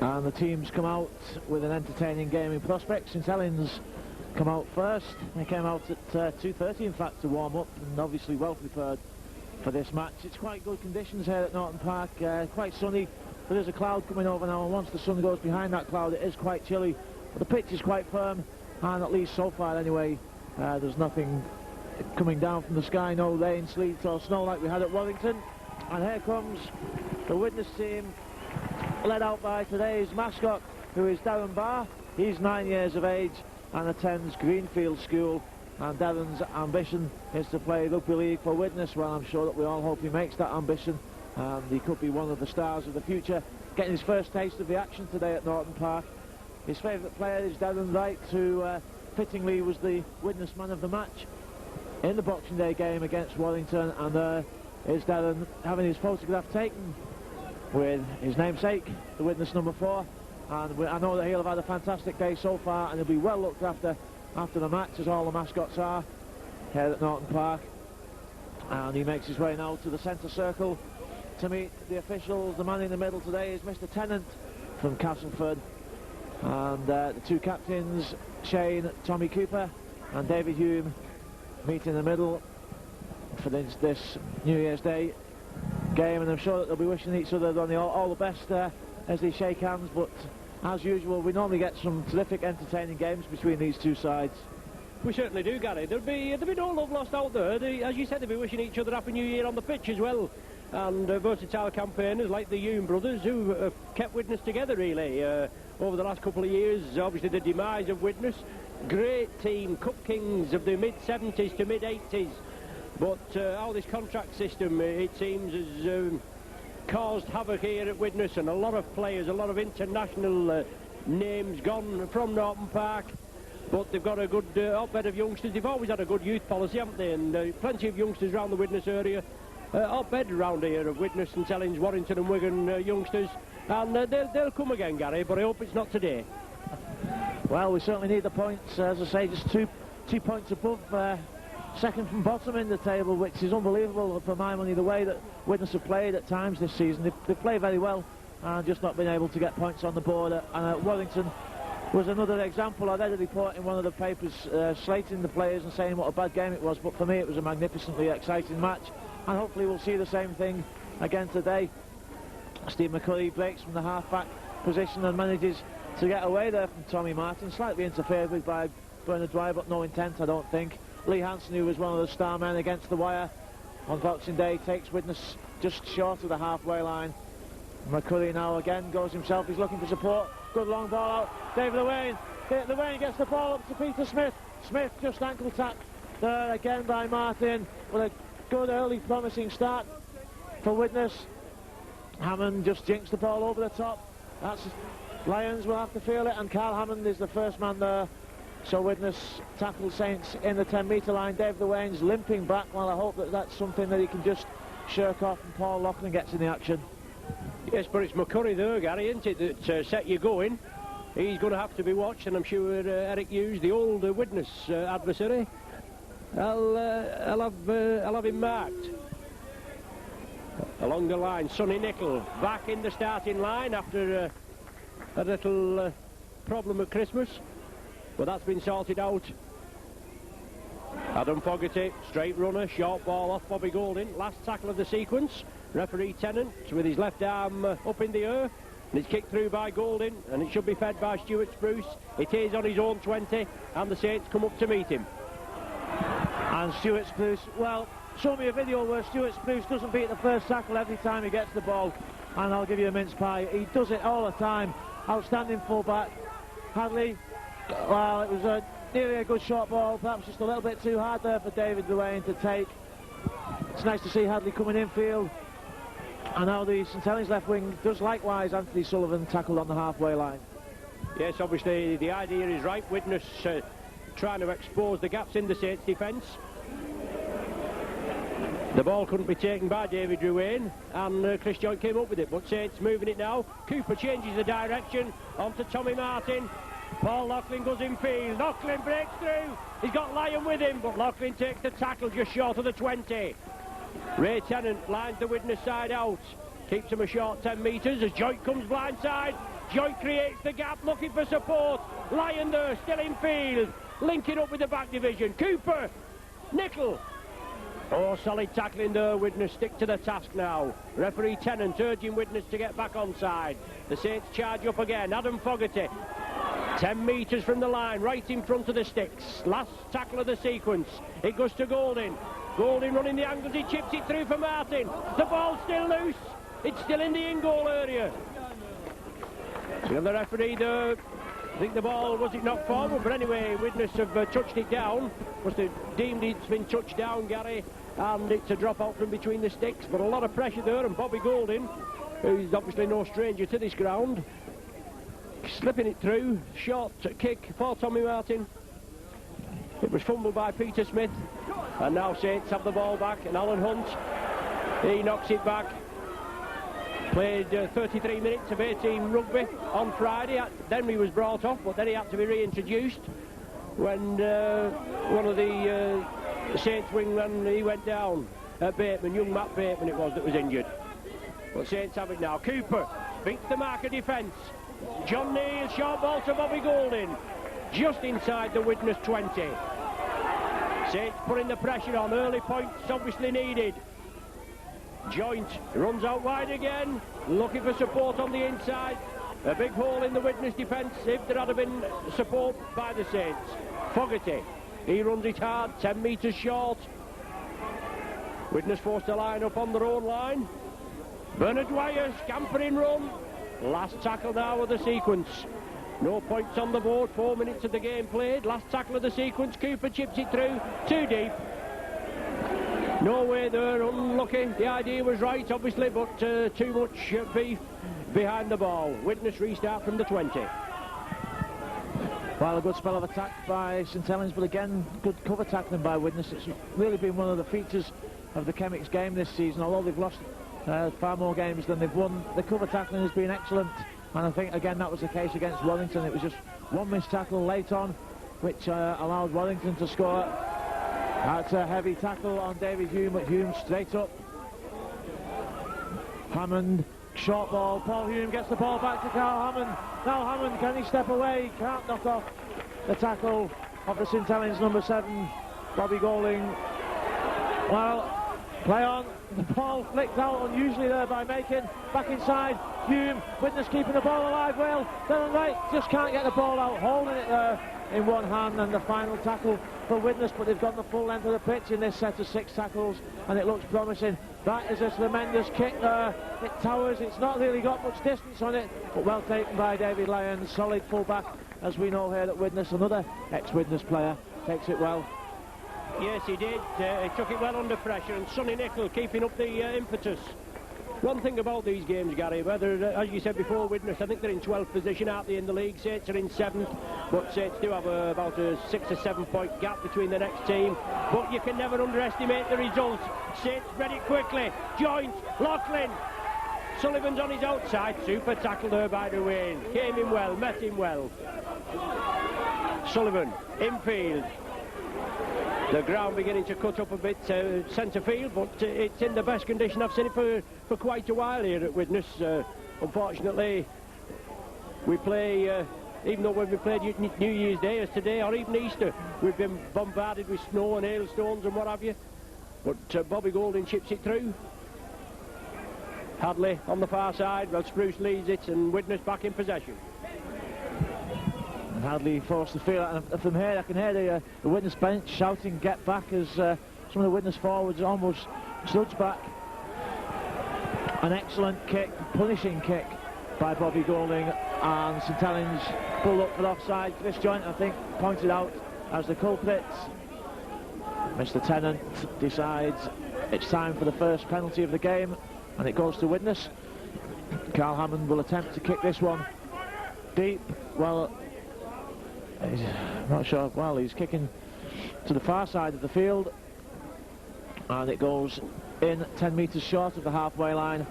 And the teams come out with an entertaining game in prospect. St Helens come out first. They came out at 2:30 in fact to warm up, and obviously well prepared for this match. It's quite good conditions here at Norton Park, quite sunny. There is a cloud coming over now, and once the sun goes behind that cloud it is quite chilly. But the pitch is quite firm, and at least so far anyway, there's nothing coming down from the sky, no rain, sleet or snow like we had at Warrington. And here comes the Widnes team, led out by today's mascot, who is Darren Barr. He's 9 years of age and attends Greenfield School, and Darren's ambition is to play rugby league for Widnes. Well, I'm sure that we all hope he makes that ambition, and he could be one of the stars of the future, getting his first taste of the action today at Norton Park. His favourite player is Darren Wright, who fittingly was the Widnes man of the match in the Boxing Day game against Warrington, and there is Darren having his photograph taken with his namesake, the Widnes number 4, and I know that he'll have had a fantastic day so far, and he'll be well looked after the match, as all the mascots are here at Norton Park. And he makes his way now to the centre circle to meet the officials. The man in the middle today is Mr. Tennant from Castleford, and the two captains, Shane, Tommy Cooper and David Hume, meet in the middle for this New Year's Day game, and I'm sure that they'll be wishing each other all the best as they shake hands. But as usual, we normally get some terrific entertaining games between these two sides. We certainly do, Gary. There'll be no love lost out there. As you said, they'll be wishing each other Happy New Year on the pitch as well. And versatile campaigners like the Hume brothers, who have kept Widnes together really over the last couple of years. Obviously the demise of Widnes, great team, cup kings of the mid-70s to mid-80s. But all this contract system, it seems, has caused havoc here at Widnes, and a lot of players, a lot of international names gone from Norton Park. But they've got a good hotbed of youngsters. They've always had a good youth policy, haven't they? And plenty of youngsters around the Widnes area. Hotbed around here of Widnes and Helens, Warrington and Wigan youngsters. And they'll come again, Gary, but I hope it's not today. Well, we certainly need the points. As I say, just two points above second from bottom in the table, which is unbelievable for my money, the way that Widnes have played at times this season. They play very well and just not been able to get points on the board. And Warrington was another example. I read a report in one of the papers slating the players and saying what a bad game it was, but for me it was a magnificently exciting match, and hopefully we'll see the same thing again today. Steve McCurry breaks from the half-back position and manages to get away there from Tommy Martin, slightly interfered with by Bernard Dwyer, but no intent, I don't think. Lee Hansen, who was one of the star men against the wire on Boxing Day, takes Widnes just short of the halfway line. McCurry now again goes himself, he's looking for support. Good long ball out, David Lewayne gets the ball up to Peter Smith. Smith just ankle tap there again by Martin, with a good early promising start for Widnes. Hammond just jinks the ball over the top. That's Lyons will have to feel it, and Carl Hammond is the first man there. So Widnes tackle Saints in the 10-metre line. David Lewayne's limping back. Well, I hope that that's something that he can just shirk off, and Paul Loughlin gets in the action. Yes, but it's McCurry there, Gary, isn't it, that set you going. He's going to have to be watched, and I'm sure Eric Hughes, the old Widnes adversary, I'll have him marked. Along the line, Sonny Nicol back in the starting line after a little problem at Christmas, but that's been sorted out. Adam Fogarty, straight runner, short ball off Bobby Golding. Last tackle of the sequence. Referee Tennant with his left arm up in the air, and it's kicked through by Golding, and it should be fed by Stuart Spruce. It is on his own 20, and the Saints come up to meet him. And Stuart Spruce, well, show me a video where Stuart Spruce doesn't beat the first tackle every time he gets the ball, and I'll give you a mince pie. He does it all the time. Outstanding fullback. Hadley, well, it was nearly a good short ball, perhaps just a little bit too hard there for David Lewayne to take. It's nice to see Hadley coming infield. And now the St Helens left wing does likewise. Anthony Sullivan tackled on the halfway line. Yes, obviously the idea is right. Widnes trying to expose the gaps in the Saints defence. The ball couldn't be taken by David Lewayne, and Chris Joint came up with it, but Saints moving it now. Cooper changes the direction onto Tommy Martin. Paul Loughlin goes in field. Loughlin breaks through. He's got Lyon with him, but Loughlin takes the tackle just short of the 20. Ray Tennant lines the Widnes side out. Keeps him a short 10 metres as Joint comes blindside. Joint creates the gap, looking for support. Lyon there, still in field, linking up with the back division. Cooper, Nickel. Oh, solid tackling there. Widnes stick to the task now. Referee Tennant urging Widnes to get back on side. The Saints charge up again. Adam Fogarty, 10 metres from the line, right in front of the sticks. Last tackle of the sequence. It goes to Golding. Golding running the angles, he chips it through for Martin. The ball's still loose. It's still in the in-goal area. The other referee there, I think the ball, was it knocked forward? But anyway, Widnes have touched it down. Must have deemed it's been touched down, Gary, and it's a drop out from between the sticks. But a lot of pressure there, and Bobby Golding, who's obviously no stranger to this ground, slipping it through. Short kick for Tommy Martin. It was fumbled by Peter Smith, and now Saints have the ball back, and Alan Hunt, he knocks it back. Played 33 minutes of 18 rugby on Friday. Then he was brought off, but then he had to be reintroduced when one of the Saints wingmen, he went down. Bateman, young Matt Bateman it was that was injured. But Saints have it now. Cooper beats the marker defence. John Neal, short ball to Bobby Golding, just inside the Widnes 20. Saints putting the pressure on. Early points obviously needed. Joint runs out wide again, looking for support on the inside. A big hole in the Widnes defence if there had been support by the Saints. Fogarty, he runs it hard, 10 metres short. Widnes forced to line up on their own line. Bernard Dwyer, scampering run. Last tackle now of the sequence. No points on the board, 4 minutes of the game played. Last tackle of the sequence, Cooper chips it through, too deep. No way there, unlucky. The idea was right, obviously, but too much beef behind the ball. Widnes restart from the 20. Well, a good spell of attack by St Helens, but again, good cover tackling by Widnes. It's really been one of the features of the Chemics game this season. Although they've lost far more games than they've won, the cover tackling has been excellent. And I think, again, that was the case against Wellington. It was just one missed tackle late on, which allowed Wellington to score. That's a heavy tackle on David Hume, but Hume straight up. Hammond, short ball. Paul Hume gets the ball back to Carl Hammond. Now Hammond, can he step away? Can't knock off the tackle of the St Helens number 7, Bobby Golding. Well, play on. The ball flicked out unusually there by Macon. Back inside, Hume. Widnes keeping the ball alive well. Down right, just can't get the ball out. Holding it there in one hand, and the final tackle for Widnes, but they've gone the full length of the pitch in this set of 6 tackles, and it looks promising. That is a tremendous kick there. It towers. It's not really got much distance on it, but well taken by David Lyon. Solid full-back, as we know here at Widnes. Another ex-Widnes player takes it well. Yes, he did. He took it well under pressure, and Sonny Nickel keeping up the impetus. One thing about these games, Gary, whether, as you said before, Widnes, I think they're in 12th position, aren't they, in the league? Saints are in 7th, but Saints do have about a 6 or 7 point gap between the next team. But you can never underestimate the result. Saints read it quickly. Joint, Laughlin. Sullivan's on his outside. Super tackle there by Dwayne. Came in well, met him well. Sullivan, infield. The ground beginning to cut up a bit centre field, but it's in the best condition I've seen it for quite a while here at Widnes. Unfortunately, we play, even though when we played New Year's Day as today, or even Easter, we've been bombarded with snow and hailstones and what have you. But Bobby Golding chips it through. Hadley on the far side, well, Spruce leads it, and Widnes back in possession. Hadley forced the field, and from here I can hear the Widnes bench shouting "get back" as some of the Widnes forwards almost sludge back. An excellent kick, punishing kick by Bobby Golding, and St Helens pulled up for offside. Chris Joint, I think, pointed out as the culprit. Mr Tennant decides it's time for the first penalty of the game, and it goes to Widnes. Carl Hammond will attempt to kick this one deep. Well, he's not sure. Well, he's kicking to the far side of the field, and it goes in 10 metres short of the halfway line.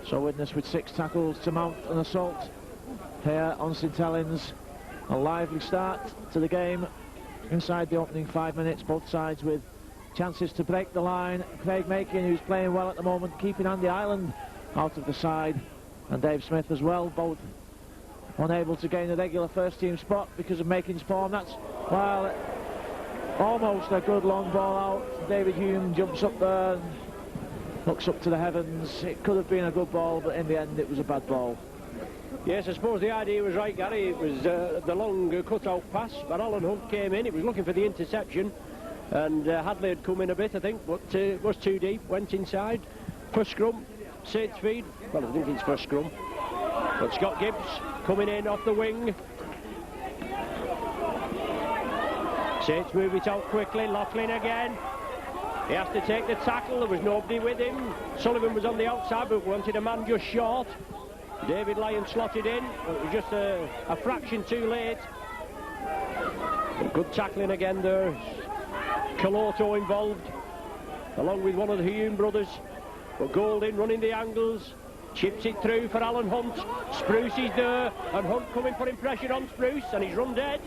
So Widnes with 6 tackles to mount an assault here on St Helens. A lively start to the game inside the opening 5 minutes, both sides with chances to break the line. Craig Macon, who's playing well at the moment, keeping Andy Ireland out of the side, and Dave Smith as well, both unable to gain a regular first team spot because of Makin's form. That's, well, almost a good long ball out. David Hume jumps up there and looks up to the heavens. It could have been a good ball, but in the end it was a bad ball. Yes, I suppose the idea was right, Gary. It was the long cut-out pass, but Alan Hunt came in. He was looking for the interception, and Hadley had come in a bit, I think, but it was too deep, went inside. First scrum, Saints feed. Well, I think it's first scrum. But Scott Gibbs coming in off the wing. Saints move it out quickly. Laughlin again. He has to take the tackle. There was nobody with him. Sullivan was on the outside, but wanted a man just short. David Lyon slotted in, but it was just a fraction too late. But good tackling again there. Caloto involved, along with one of the Hume brothers. But Golding running the angles, chips it through for Alan Hunt. Spruce is there, and Hunt coming, putting pressure on Spruce, and he's run dead.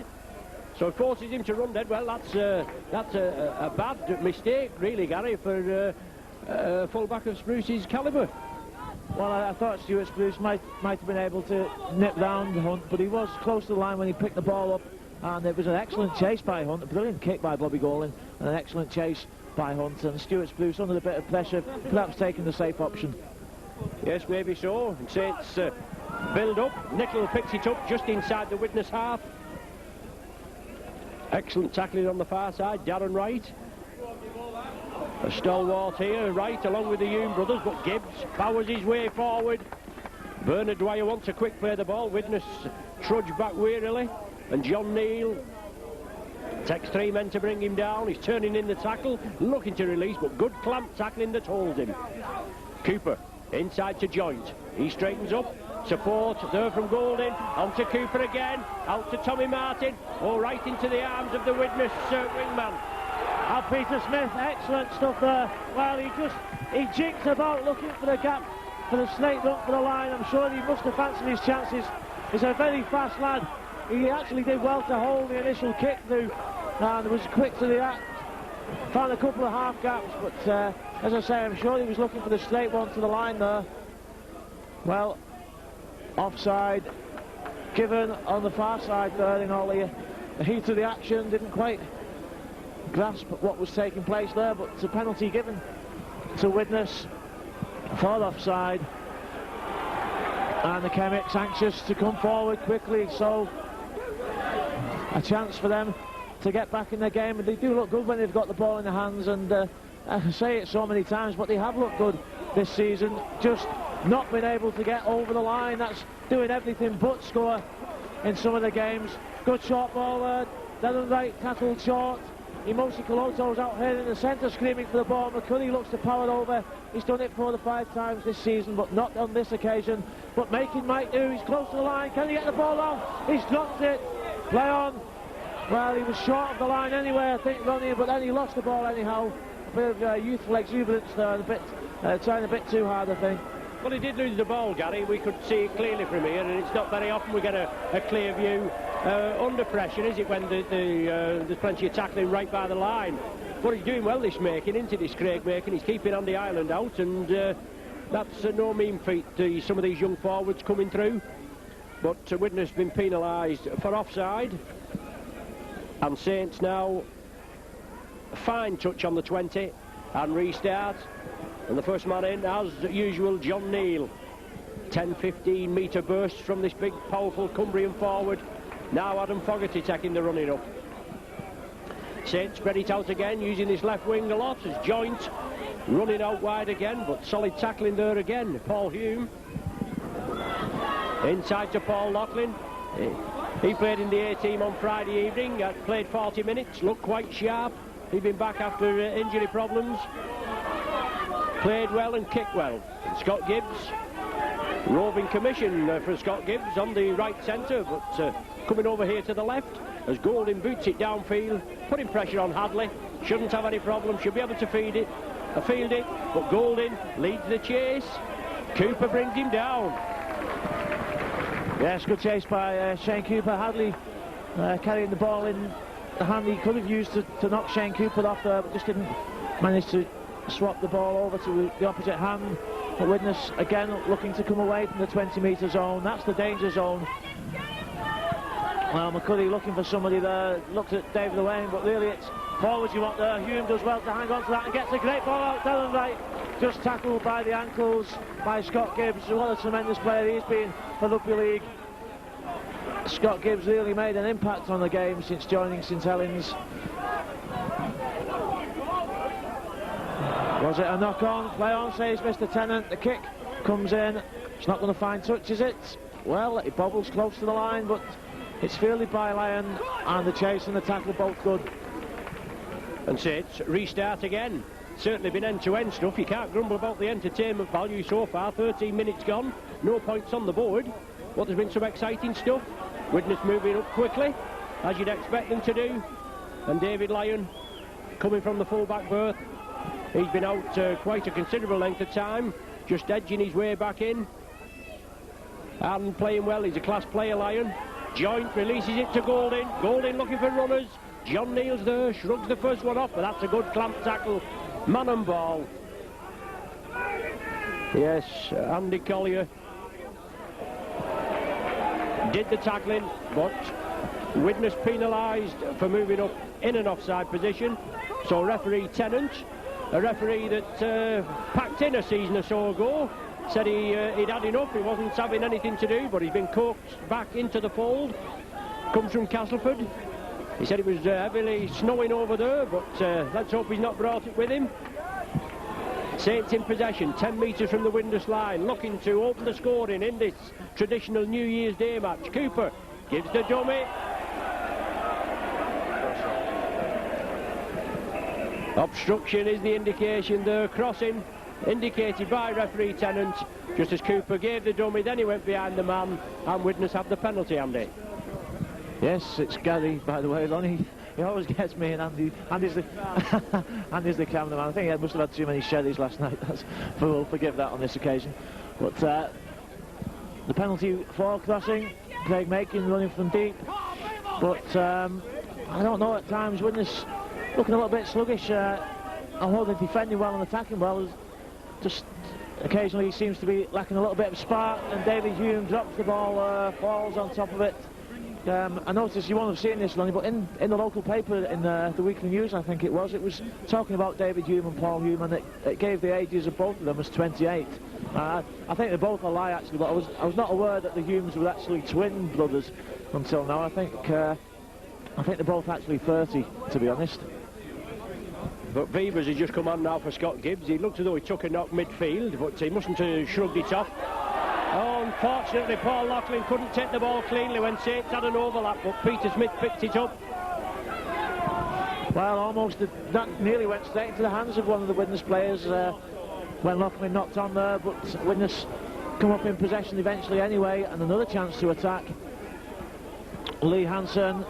So it forces him to run dead. Well, that's a bad mistake, really, Gary, for a full-back of Spruce's calibre. Well, I thought Stuart Spruce might have been able to nip down Hunt, but he was close to the line when he picked the ball up, and it was an excellent chase by Hunt, a brilliant kick by Bobby Golding, and an excellent chase by Hunt, and Stuart Spruce under a bit of pressure, perhaps taking the safe option. Yes, maybe so. Saints build up. Nickel picks it up just inside the Widnes half. Excellent tackling on the far side, Darren Wright. A stalwart here, Wright, along with the Hume brothers, but Gibbs powers his way forward. Bernard Dwyer wants a quick play of the ball. Widnes trudge back wearily, and John Neal takes 3 men to bring him down. He's turning in the tackle, looking to release, but good clamp tackling that holds him. Cooper inside to Joint. He straightens up. Support there from Golding. On to Cooper again. Out to Tommy Martin. All right into the arms of the Widnes wingman. And Peter Smith, excellent stuff there. Well, he jinked about looking for the gap for the snake run for the line. I'm sure he must have fancied his chances. He's a very fast lad. He actually did well to hold the initial kick through, and was quick to the act. Found a couple of half gaps, but as I say, I'm sure he was looking for the straight one to the line there. Well, offside given on the far side there in all the heat of the action. Didn't quite grasp what was taking place there, but it's a penalty given to Widnes for offside, and the Chemics anxious to come forward quickly, so a chance for them to get back in the game. And they do look good when they've got the ball in their hands, and I say it so many times, but they have looked good this season, just not been able to get over the line. That's doing everything but score in some of the games. Good short ball there. Darren Wright tackled short. Imosi Caloto's out here in the centre screaming for the ball. McCurry looks to power over. He's done it 4 or 5 times this season, but not on this occasion. But Makin might do. He's close to the line. Can he get the ball on? He's dropped it. Play on. Well, he was short of the line anyway, I think, Ronnie, but then he lost the ball anyhow. A bit of youthful exuberance there, a bit trying a bit too hard, I think. Well, he did lose the ball, Gary. We could see it clearly from here, and it's not very often we get a clear view under pressure, is it, when there's plenty of tackling right by the line. But he's doing well, this Makin, into this Craig Makin. He's keeping Andy Ireland out, and that's no mean feat, some of these young forwards coming through. But Widnes been penalised for offside, and Saints now a fine touch on the 20 and restart. And the first man in, as usual, John Neal. 10-15 metre bursts from this big, powerful Cumbrian forward. Now Adam Fogarty taking the running up. Saints spread it out again, using his left wing a lot as Joint running out wide again, but solid tackling there again. Paul Hume. Inside to Paul Laughlin. He played in the A-team on Friday evening, played 40 minutes, looked quite sharp. He'd been back after injury problems. Played well and kicked well. Scott Gibbs, roving commission for Scott Gibbs on the right centre, but coming over here to the left as Golding boots it downfield, putting pressure on Hadley. Shouldn't have any problem, should be able to field it, but Golding leads the chase. Cooper brings him down. Yes, good chase by Shane Cooper. Hadley carrying the ball in the hand he could have used to knock Shane Cooper off there, but just didn't manage to swap the ball over to the opposite hand. But Widnes again looking to come away from the 20-metre zone. That's the danger zone Well, McCuddy looking for somebody there, looked at David Owain, but really it's forwards you want there. Hume does well to hang on to that and gets a great ball out. Dylan Wright just tackled by the ankles by Scott Gibbs. What a tremendous player he's been for Rugby League. Scott Gibbs really made an impact on the game since joining St Helens. Was it a knock-on? Play on, says Mr Tennant. The kick comes in. It's not going to find touch, is it? Well, it bobbles close to the line, but it's fielded by Lyon, and the chase and the tackle both good. And so it's restart again. Certainly been end-to-end stuff. You can't grumble about the entertainment value so far. 13 minutes gone, no points on the board. But there's been some exciting stuff. Widnes moving up quickly, as you'd expect them to do. And David Lyon coming from the full-back berth. He's been out quite a considerable length of time, just edging his way back in. And playing well. He's a class player, Lyon. Joint releases it to Golding. Golding looking for runners. John Neal's there, shrugs the first one off, but that's a good clamp tackle. Man and ball. Yes, Andy Collier did the tackling, but Widnes penalised for moving up in an offside position. So referee Tennant, a referee that packed in a season or so ago, said he'd had enough, he wasn't having anything to do, but he's been coaxed back into the fold. Comes from Castleford. He said it was heavily snowing over there, but let's hope he's not brought it with him. Saints in possession, 10 metres from the Widnes line, looking to open the scoring in this traditional New Year's Day match. Cooper gives the dummy. Obstruction is the indication there. Crossing indicated by referee Tennant. Just as Cooper gave the dummy, then he went behind the man, and Widnes have the penalty, Andy. Yes, it's Gary, by the way, Lonnie. He always gets me, and Andy's the Andy's the cameraman. I think he must have had too many sherries last night. We'll forgive that on this occasion. But the penalty for crossing, Craig Makin running from deep. But I don't know, at times Widnes looking a little bit sluggish. Although they're defending well and attacking well, just occasionally he seems to be lacking a little bit of spark, and David Hume drops the ball, falls on top of it. I noticed you won't have seen this, Lonnie, but in the local paper, in the Weekly News, I think it was talking about David Hume and Paul Hume, and it gave the ages of both of them as 28. I think they both are lie, actually, but I was not aware that the Humes were actually twin brothers until now. I think they're both actually 30, to be honest. But Beavers has just come on now for Scott Gibbs. He looked as though he took a knock midfield, but he mustn't have shrugged it off. Oh, unfortunately, Paul Loughlin couldn't take the ball cleanly when Saints had an overlap, but Peter Smith picked it up. Well, almost that nearly went straight into the hands of one of the Widnes players when Loughlin knocked on there, but Widnes come up in possession eventually anyway, and another chance to attack. Lee Hansen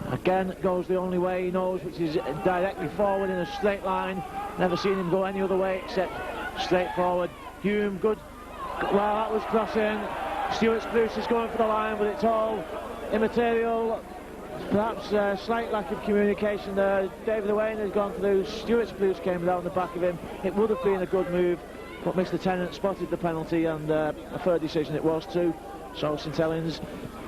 again goes the only way he knows, which is directly forward in a straight line. Never seen him go any other way except straight forward. Hume, good. Well, that was crossing. Stuart Spruce is going for the line, but it's all immaterial. Perhaps a slight lack of communication there. David Owain has gone through. Stuart Spruce came down the back of him. It would have been a good move, but Mr Tennant spotted the penalty, and a fair decision it was too. So St Helens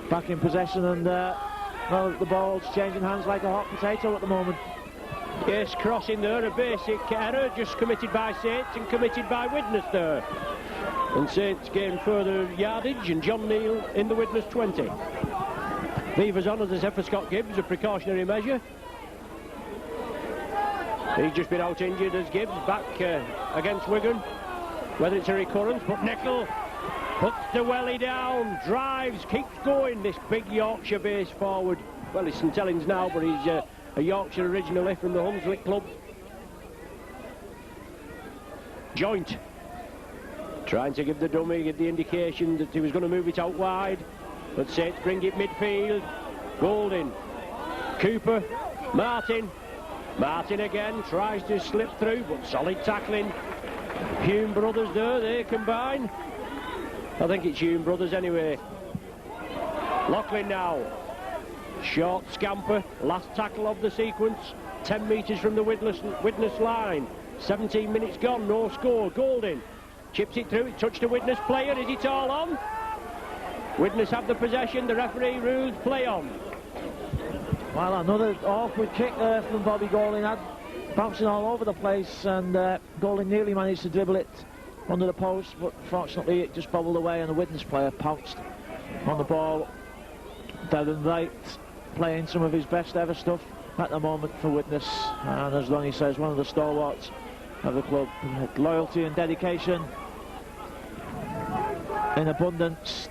back in possession, and well, the ball's changing hands like a hot potato at the moment. Yes, crossing there, a basic error just committed by Saints and committed by Widnes there. And Saints gained further yardage, and John Neal in the Widnes 20. Beavers on, as I said, for Scott Gibbs, a precautionary measure. He's just been out injured as Gibbs, back against Wigan. Whether it's a recurrence, but Nickel puts the welly down, drives, keeps going, this big Yorkshire-based forward. Well, he's St Helens now, but he's a Yorkshire originally from the Hunslick club. Joint trying to give the dummy, give the indication that he was going to move it out wide, but Saints bring it midfield. Golding, Cooper, Martin again tries to slip through, but solid tackling. Hume brothers there, they combine. I think it's Hume brothers anyway. Loughlin now, short scamper, last tackle of the sequence, 10 metres from the Widnes line. 17 minutes gone, no score. Golding chips it through, it touched a Widnes player. Is it all on? Widnes have the possession, the referee rules play on. Well, another awkward kick there from Bobby Golding, bouncing all over the place, and Golding nearly managed to dribble it under the post, but fortunately it just bobbled away and the Widnes player pounced on the ball. Devon Wright playing some of his best ever stuff at the moment for Widnes, and as Ronnie says, one of the stalwarts of the club. Loyalty and dedication in abundance.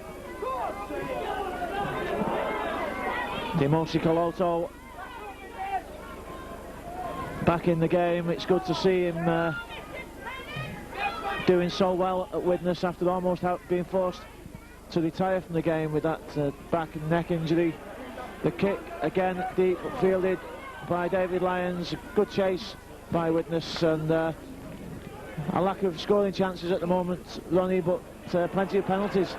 Timosi Koloto back in the game. It's good to see him doing so well at Widnes after almost being forced to retire from the game with that back and neck injury. The kick again deep fielded by David Lyons. Good chase by Widnes, and a lack of scoring chances at the moment, Ronnie, but plenty of penalties.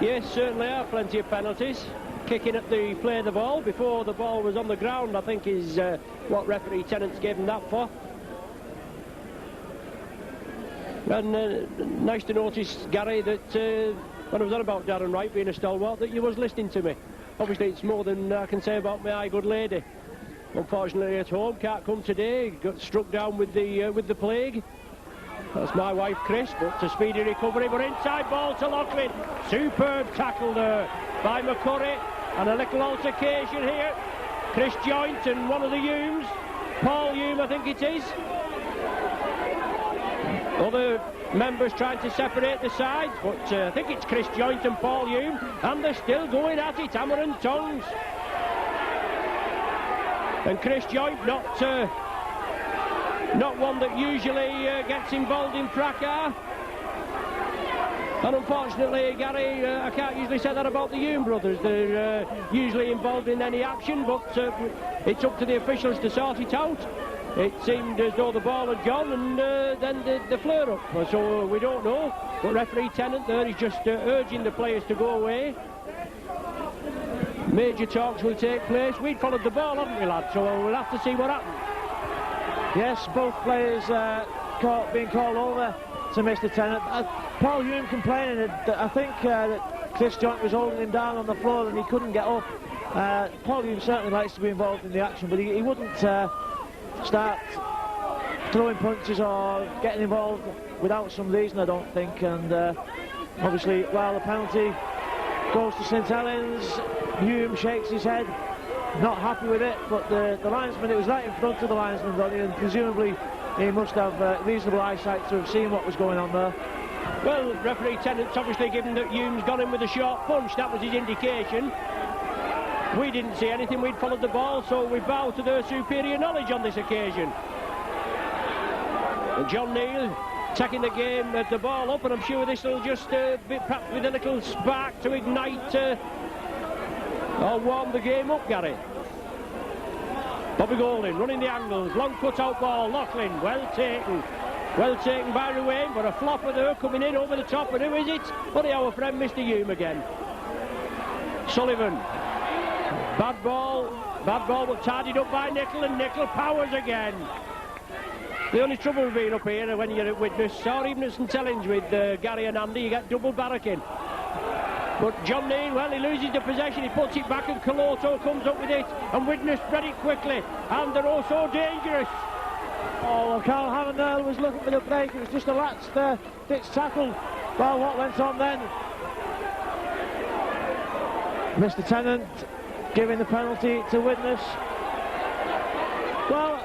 Yes, certainly are plenty of penalties. Kicking at the play of the ball before the ball was on the ground, I think, is what referee Tennant's gave him that for. And nice to notice, Gary, that when I was on about Darren Wright being a stalwart, that you was listening to me. Obviously, it's more than I can say about my good lady. Unfortunately, at home, can't come today. Got struck down with the plague. That's my wife, Chris, but a speedy recovery. But inside ball to Loughlin. Superb tackle there by McCurry. And a little altercation here. Chris Joint and one of the Humes. Paul Hume, I think it is. Other members trying to separate the sides, but I think it's Chris Joint and Paul Hume, and they're still going at it, hammer and tongs. And Chris Joint, not one that usually gets involved in fracas. And unfortunately, Gary, I can't usually say that about the Hume brothers. They're usually involved in any action, but it's up to the officials to sort it out. It seemed as though the ball had gone, and then the flare-up. So we don't know. But referee Tennant there is just urging the players to go away. Major talks will take place. We'd followed the ball, haven't we, lads? So we'll have to see what happens. Yes, both players being called over to Mr. Tennant. Paul Hume complaining that I think that Chris Joint was holding him down on the floor and he couldn't get up. Paul Hume certainly likes to be involved in the action, but he wouldn't start throwing punches or getting involved without some reason, I don't think. And obviously, while the penalty goes to St Helens, Hume shakes his head, not happy with it, but the linesman, it was right in front of the linesman, Ronnie, and presumably he must have reasonable eyesight to have seen what was going on there. Well, referee Tennant's obviously given that Hume's gone in with a short punch. That was his indication. We didn't see anything, we'd followed the ball, so we bow to their superior knowledge on this occasion. And John Neal taking the game, the ball up, and I'm sure this will just perhaps with a little spark to ignite or warm the game up, Gary. Bobby Golding running the angles, long cut-out ball, Loughlin, well taken by Ruane, but a flopper there coming in over the top, and who is it? Only our friend Mr. Hume again. Sullivan, bad ball, but tidied up by Nicol, and Nicol powers again. The only trouble with being up here when you're at Widnes, or even at St Helens with Gary and Andy, you get double barracking. But John Neal, well, he loses the possession, he puts it back, and Koloto comes up with it, and Widnes spread it quickly, and they're all so dangerous. Oh, well, Carl Hammond was looking for the break. It was just a latched ditch tackle. Well, what went on then? Mr. Tennant giving the penalty to Widnes. Well,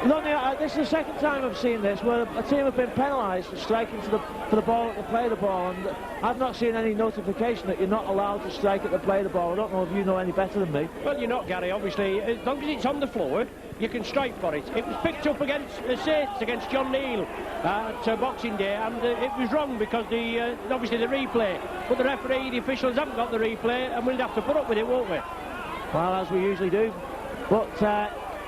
Lonnie, this is the second time I've seen this where a team have been penalised for striking for the ball at the play of the ball, and I've not seen any notification that you're not allowed to strike at the play of the ball. I don't know if you know any better than me. Well, you're not, Gary, obviously. As long as it's on the floor, you can strike for it. It was picked up against Saints against John Neal at Boxing Day, and it was wrong because obviously the replay. But the referee, the officials haven't got the replay, and we'll have to put up with it, won't we? Well, as we usually do. But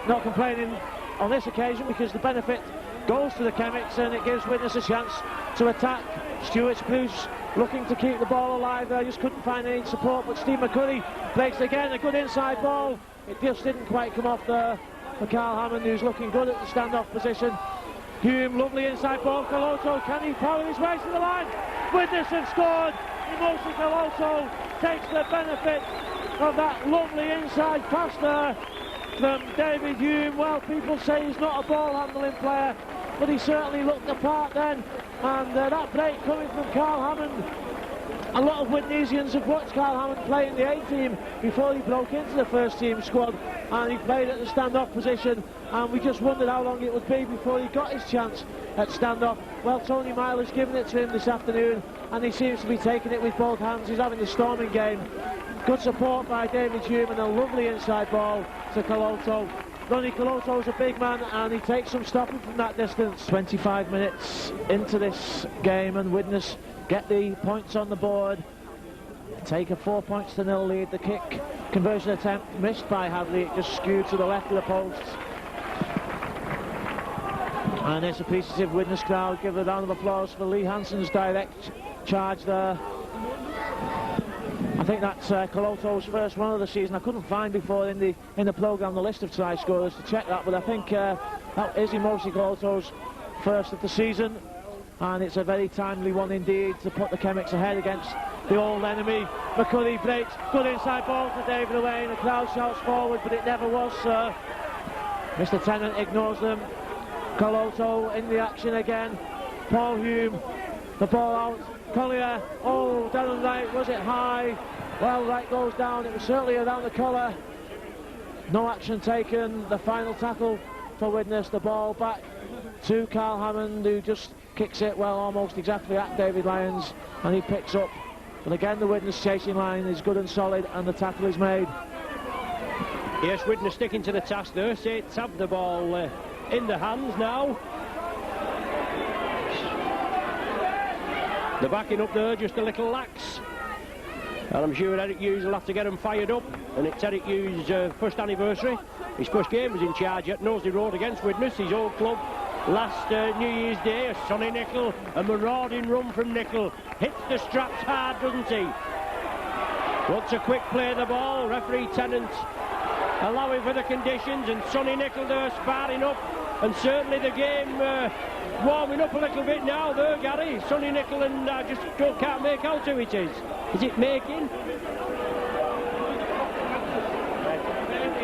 not complaining on this occasion because the benefit goes to the Chemics and it gives Widnes a chance to attack. Stuart Spruce looking to keep the ball alive there, just couldn't find any support, but Steve McCurry breaks again, a good inside ball. It just didn't quite come off there for Carl Hammond, who's looking good at the standoff position. Hume, lovely inside ball, Koloto, can he power his way to the line? Widnes have scored, Emotional also takes the benefit of that lovely inside pass there from David Hume. Well, people say he's not a ball handling player, but he certainly looked the part then. And that break coming from Carl Hammond. A lot of Widnesians have watched Carl Hammond play in the A-team before he broke into the first team squad, and he played at the stand-off position, and we just wondered how long it would be before he got his chance at stand-off. Well, Tony Myler's given it to him this afternoon, and he seems to be taking it with both hands. He's having the storming game. Good support by David Hume and a lovely inside ball to Coloto. Ronnie Coloto's a big man, and he takes some stopping from that distance. 25 minutes into this game, and Widnes get the points on the board, take a 4-0 lead. The kick conversion attempt missed by Hadley, it just skewed to the left of the posts. And it's appreciative Widnes crowd. Give a round of applause for Lee Hansen's direct charge there. I think that's Coloto's first one of the season. I couldn't find before in the programme the list of try scorers to check that, but I think that is Mosi Coloto's first of the season, and it's a very timely one indeed to put the Chemics ahead against the old enemy. McCurry breaks, good inside ball to David Owain. The crowd shouts forward, but it never was, sir. Mr. Tennant ignores them. Coloto in the action again. Paul Hume, the ball out. Collier, oh, down and right, was it high? Well, right goes down, it was certainly around the collar. No action taken. The final tackle for Widnes, the ball back to Carl Hammond, who just kicks it, well, almost exactly at David Lyons, and he picks up. But again, the Widnes chasing line is good and solid, and the tackle is made. Yes, Widnes sticking to the task there. Saints have the ball in the hands now. They're backing up there just a little lax, and I'm sure Eric Hughes will have to get them fired up. And it's Eric Hughes' first anniversary. His first game was in charge at Knowsley Road against Widnes, his old club, last New Year's Day. A sunny Nickel, a marauding run from Nickel. Hits the straps hard, doesn't he? Wants a quick play of the ball. Referee Tennant allowing for the conditions, and Sonny Nickel there sparring up, and certainly the game warming up a little bit now there, Gary. Sonny Nickel, and I just can't make out who it is. Is it Making?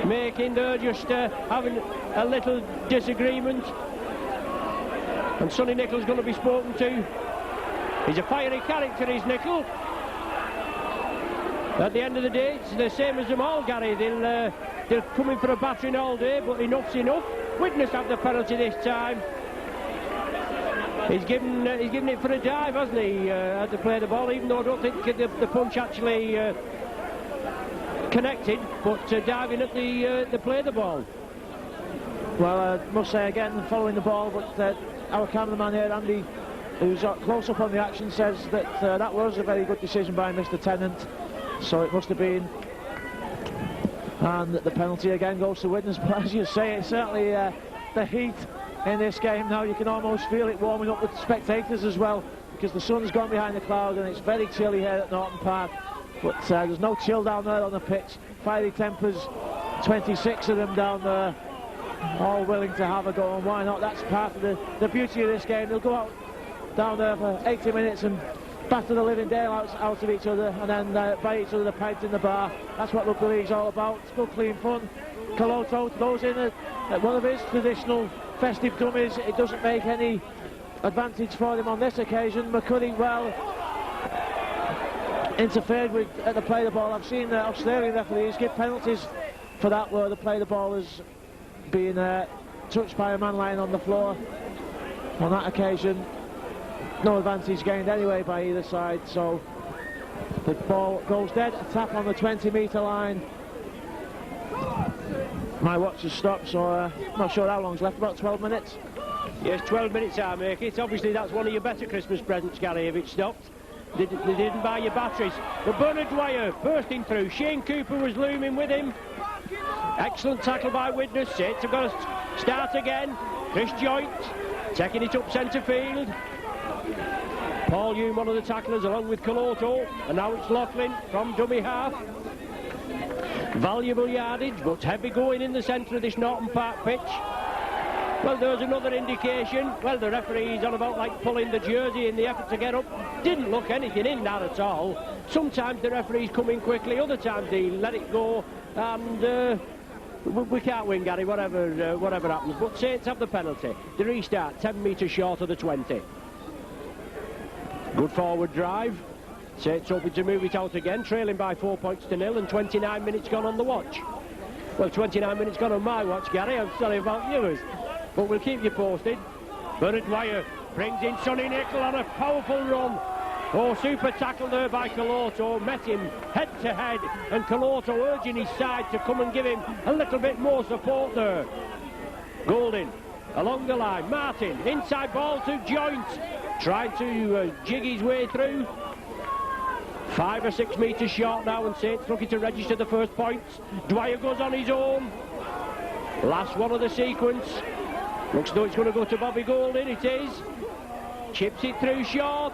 Making there, just having a little disagreement, and Sonny Nickel's going to be spoken to. He's a fiery character, is Nickel. At the end of the day, it's the same as them all, Gary. They'll come in for a battering all day, but enough's enough. Widnes have the penalty this time. He's given it for a dive, hasn't he, had to play the ball, even though I don't think the punch actually connected, but diving at the play the ball. Well, I must say again, following the ball, but our cameraman here, Andy, who's close up on the action, says that that was a very good decision by Mr. Tennant, so it must have been. And the penalty again goes to Widnes, but as you say, it's certainly the heat in this game now. You can almost feel it warming up with spectators as well, because the sun's gone behind the cloud and it's very chilly here at Norton Park, but there's no chill down there on the pitch. Fiery tempers, 26 of them down there, all willing to have a go, and why not? That's part of the beauty of this game. They'll go out down there for 80 minutes and batter the living daylights out of each other, and then buy each other the pints in the bar. That's what rugby league's all about. It's good, clean fun. Coloto throws in one of his traditional festive dummies. It doesn't make any advantage for him on this occasion. McCurry, well, interfered with at the play the ball. I've seen Australian referees give penalties for that, where the play the ball has been touched by a man lying on the floor. On that occasion, no advantage gained anyway by either side, so the ball goes dead. A tap on the 20-metre line. My watch has stopped, so I'm not sure how long's left. About 12 minutes. Yes, 12 minutes I make it. Obviously that's one of your better Christmas presents, Gary, if it stopped. They didn't buy your batteries. But Bernard Dwyer bursting through. Shane Cooper was looming with him. Excellent tackle by Widnes. Saints have got to start again. Chris Joint taking it up centre field. Paul Hume, one of the tacklers, along with Coloto, and now it's Laughlin from dummy half. Valuable yardage, but heavy going in the centre of this Norton Park pitch. Well, there's another indication. Well, the referee's on about like pulling the jersey in the effort to get up. Didn't look anything in that at all. Sometimes the referees come in quickly, other times they let it go, and we can't win, Gary, whatever happens. But Saints have the penalty. The restart, 10 metres short of the 20. Good forward drive. Saints hoping to move it out again, trailing by 4 points to 0, and 29 minutes gone on the watch. Well, 29 minutes gone on my watch, Gary. I'm sorry about yours, but we'll keep you posted. Bernard Dwyer brings in Sonny Nickel on a powerful run. Oh, super tackle there by Caloto, met him head to head, and Caloto urging his side to come and give him a little bit more support there. Golding along the line, Martin, inside ball to Joint, trying to jig his way through. 5 or 6 metres short now, and Saints looking to register the first points. Dwyer goes on his own. Last one of the sequence. Looks though it's going to go to Bobby Golding, it is. Chips it through short.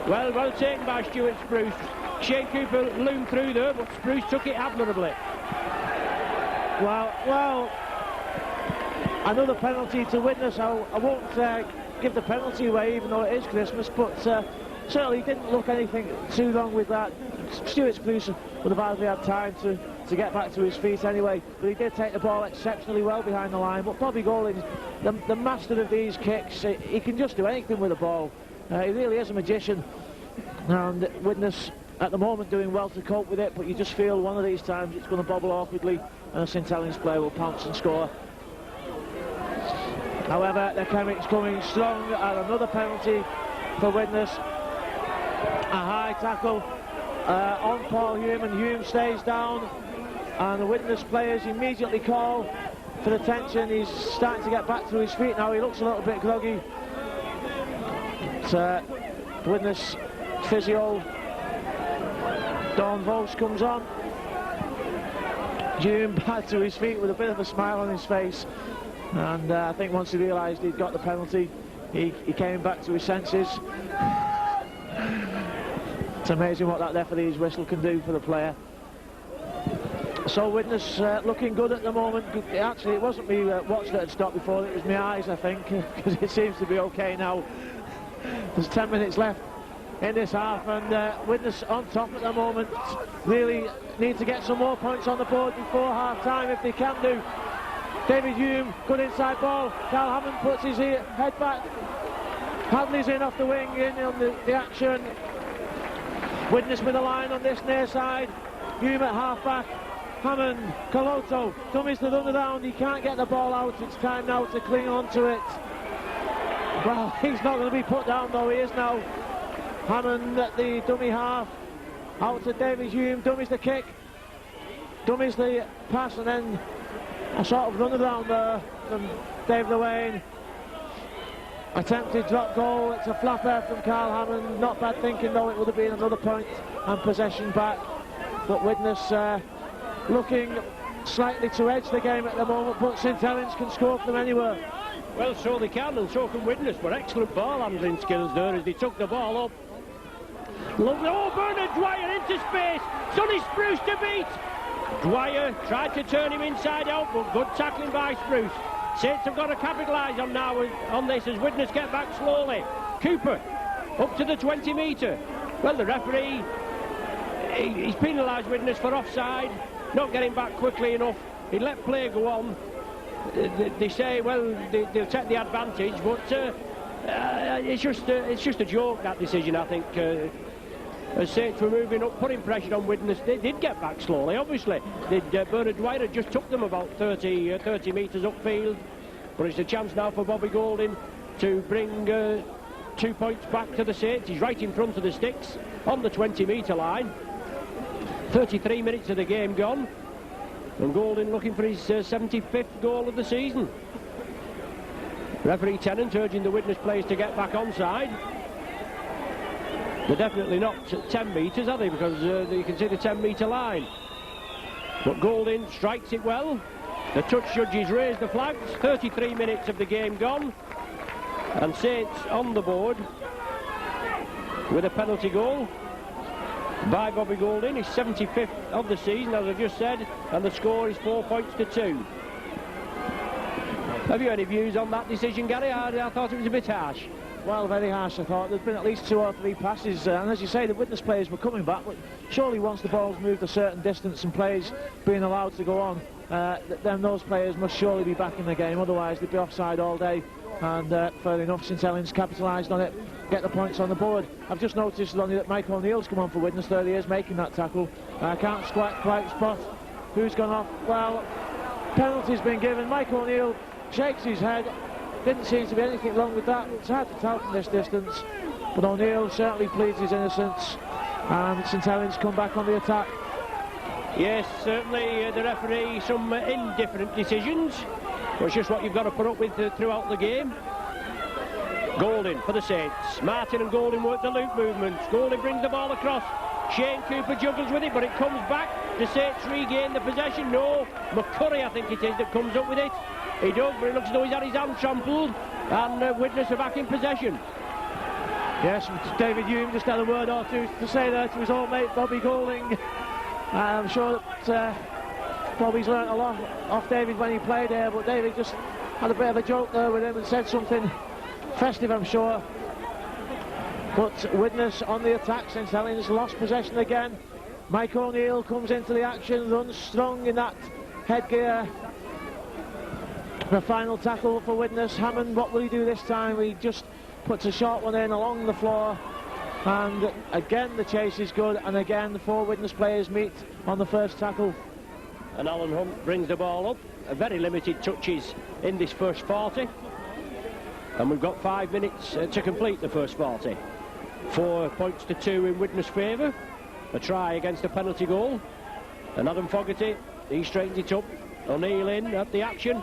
Well taken by Stuart Spruce. Shane Cooper loomed through there, but Spruce took it admirably. Well, another penalty to witness. I won't give the penalty away, even though it is Christmas, but certainly didn't look anything too wrong with that. Stuart Spruce would have hardly had time to get back to his feet anyway, but he did take the ball exceptionally well behind the line. But Bobby Golding, the master of these kicks, he can just do anything with the ball. He really is a magician, and witness at the moment doing well to cope with it, but you just feel one of these times it's going to bobble awkwardly and a St Helens player will pounce and score. However, the Chemic's coming strong, and another penalty for witness. A high tackle on Paul Hume, and Hume stays down, and the witness players immediately call for attention. He's starting to get back to his feet now. He looks a little bit groggy. Witness physio Dawn Vos comes on. Hume back to his feet with a bit of a smile on his face, and I think once he realised he'd got the penalty, he came back to his senses. It's amazing what that referee's whistle can do for the player. So witness looking good at the moment. Actually, it wasn't me watch that had stopped before, it was my eyes, I think, because it seems to be okay now. There's 10 minutes left in this half, and witness on top at the moment. Really need to get some more points on the board before half-time if they can do. David Hume, good inside ball. Carl Hammond puts his head back. Hadley's in off the wing, in on the action. Witness with a line on this near side. Hume at half-back. Hammond, Caloto, dummies the run around. He can't get the ball out. It's time now to cling on to it. Well, he's not going to be put down, though. He is now. Hammond at the dummy half. Out to David Hume. Dummies the kick. Dummies the pass, and then a sort of run around there from Dave Lewayne. Attempted drop goal. It's a flapper from Carl Hammond. Not bad thinking, though. It would have been another point and possession back. But witness looking slightly to edge the game at the moment, but St Helens can score from anywhere. Well, so they can, and so can witness, but excellent ball handling skills there as they took the ball up. Lovely. Oh, Bernard Dwyer into space. Sonny Spruce to beat. Dwyer tried to turn him inside out, but good tackling by Spruce. Saints have got to capitalise on now on this as witness get back slowly. Cooper up to the 20 metre. Well, the referee, he's penalised witness for offside, not getting back quickly enough. He let play go on. They say, well, they'll take the advantage, but it's just a joke, that decision, I think. As Saints were moving up, putting pressure on witness, they did get back slowly, obviously. Bernard Dwyer just took them about 30 metres upfield, but it's a chance now for Bobby Golding to bring 2 points back to the Saints. He's right in front of the sticks on the 20-metre line. 33 minutes of the game gone, and Golding looking for his 75th goal of the season. Referee Tennant urging the witness players to get back onside. They're definitely not 10 metres, are they? Because you can see the 10-metre line. But Golding strikes it well. The touch judges raise the flags. 33 minutes of the game gone, and Saints on the board with a penalty goal by Bobby Golding. His 75th of the season, as I just said, and the score is 4 points to 2. Have you any views on that decision, Gary? I thought it was a bit harsh. Well, very harsh, I thought. There's been at least 2 or 3 passes, and as you say, the Widnes players were coming back, but surely once the ball's moved a certain distance and plays being allowed to go on, then those players must surely be back in the game, otherwise they'd be offside all day. And fair enough, St Helens capitalised on it, get the points on the board. I've just noticed, Lonnie, that Mike O'Neill's come on for Widnes. There he is, making that tackle. I can't quite spot who's gone off. Well, penalty's been given. Mike O'Neill shakes his head. Didn't seem to be anything wrong with that. It's hard to tell from this distance, but O'Neill certainly pleads his innocence, and St Helens come back on the attack. Yes, certainly the referee some indifferent decisions, but it's just what you've got to put up with throughout the game. Golding for the Saints. Martin and Golding work the loop movements. Golding brings the ball across. Shane Cooper juggles with it, but it comes back. The Saints regain the possession. No, McCurry, I think it is, that comes up with it. He does, but it looks as though he's had his hand trampled, and Widnes are back in possession. Yes, David Hume just had a word or two to say there to his old mate Bobby Golding. I'm sure that Bobby's learnt a lot off David when he played here, but David just had a bit of a joke there with him and said something festive, I'm sure. But Widnes on the attack. St Helens lost possession again. Mike O'Neill comes into the action, runs strong in that headgear. The final tackle for Widnes. Hammond, what will he do this time? He just puts a short one in along the floor, and again the chase is good, and again the 4 Widnes players meet on the first tackle. And Alan Hunt brings the ball up. Very limited touches in this first 40, and we've got 5 minutes to complete the first 40. 4 points to 2 in Widnes' favour. A try against a penalty goal, and Adam Fogarty, he straightens it up. O'Neill in at the action.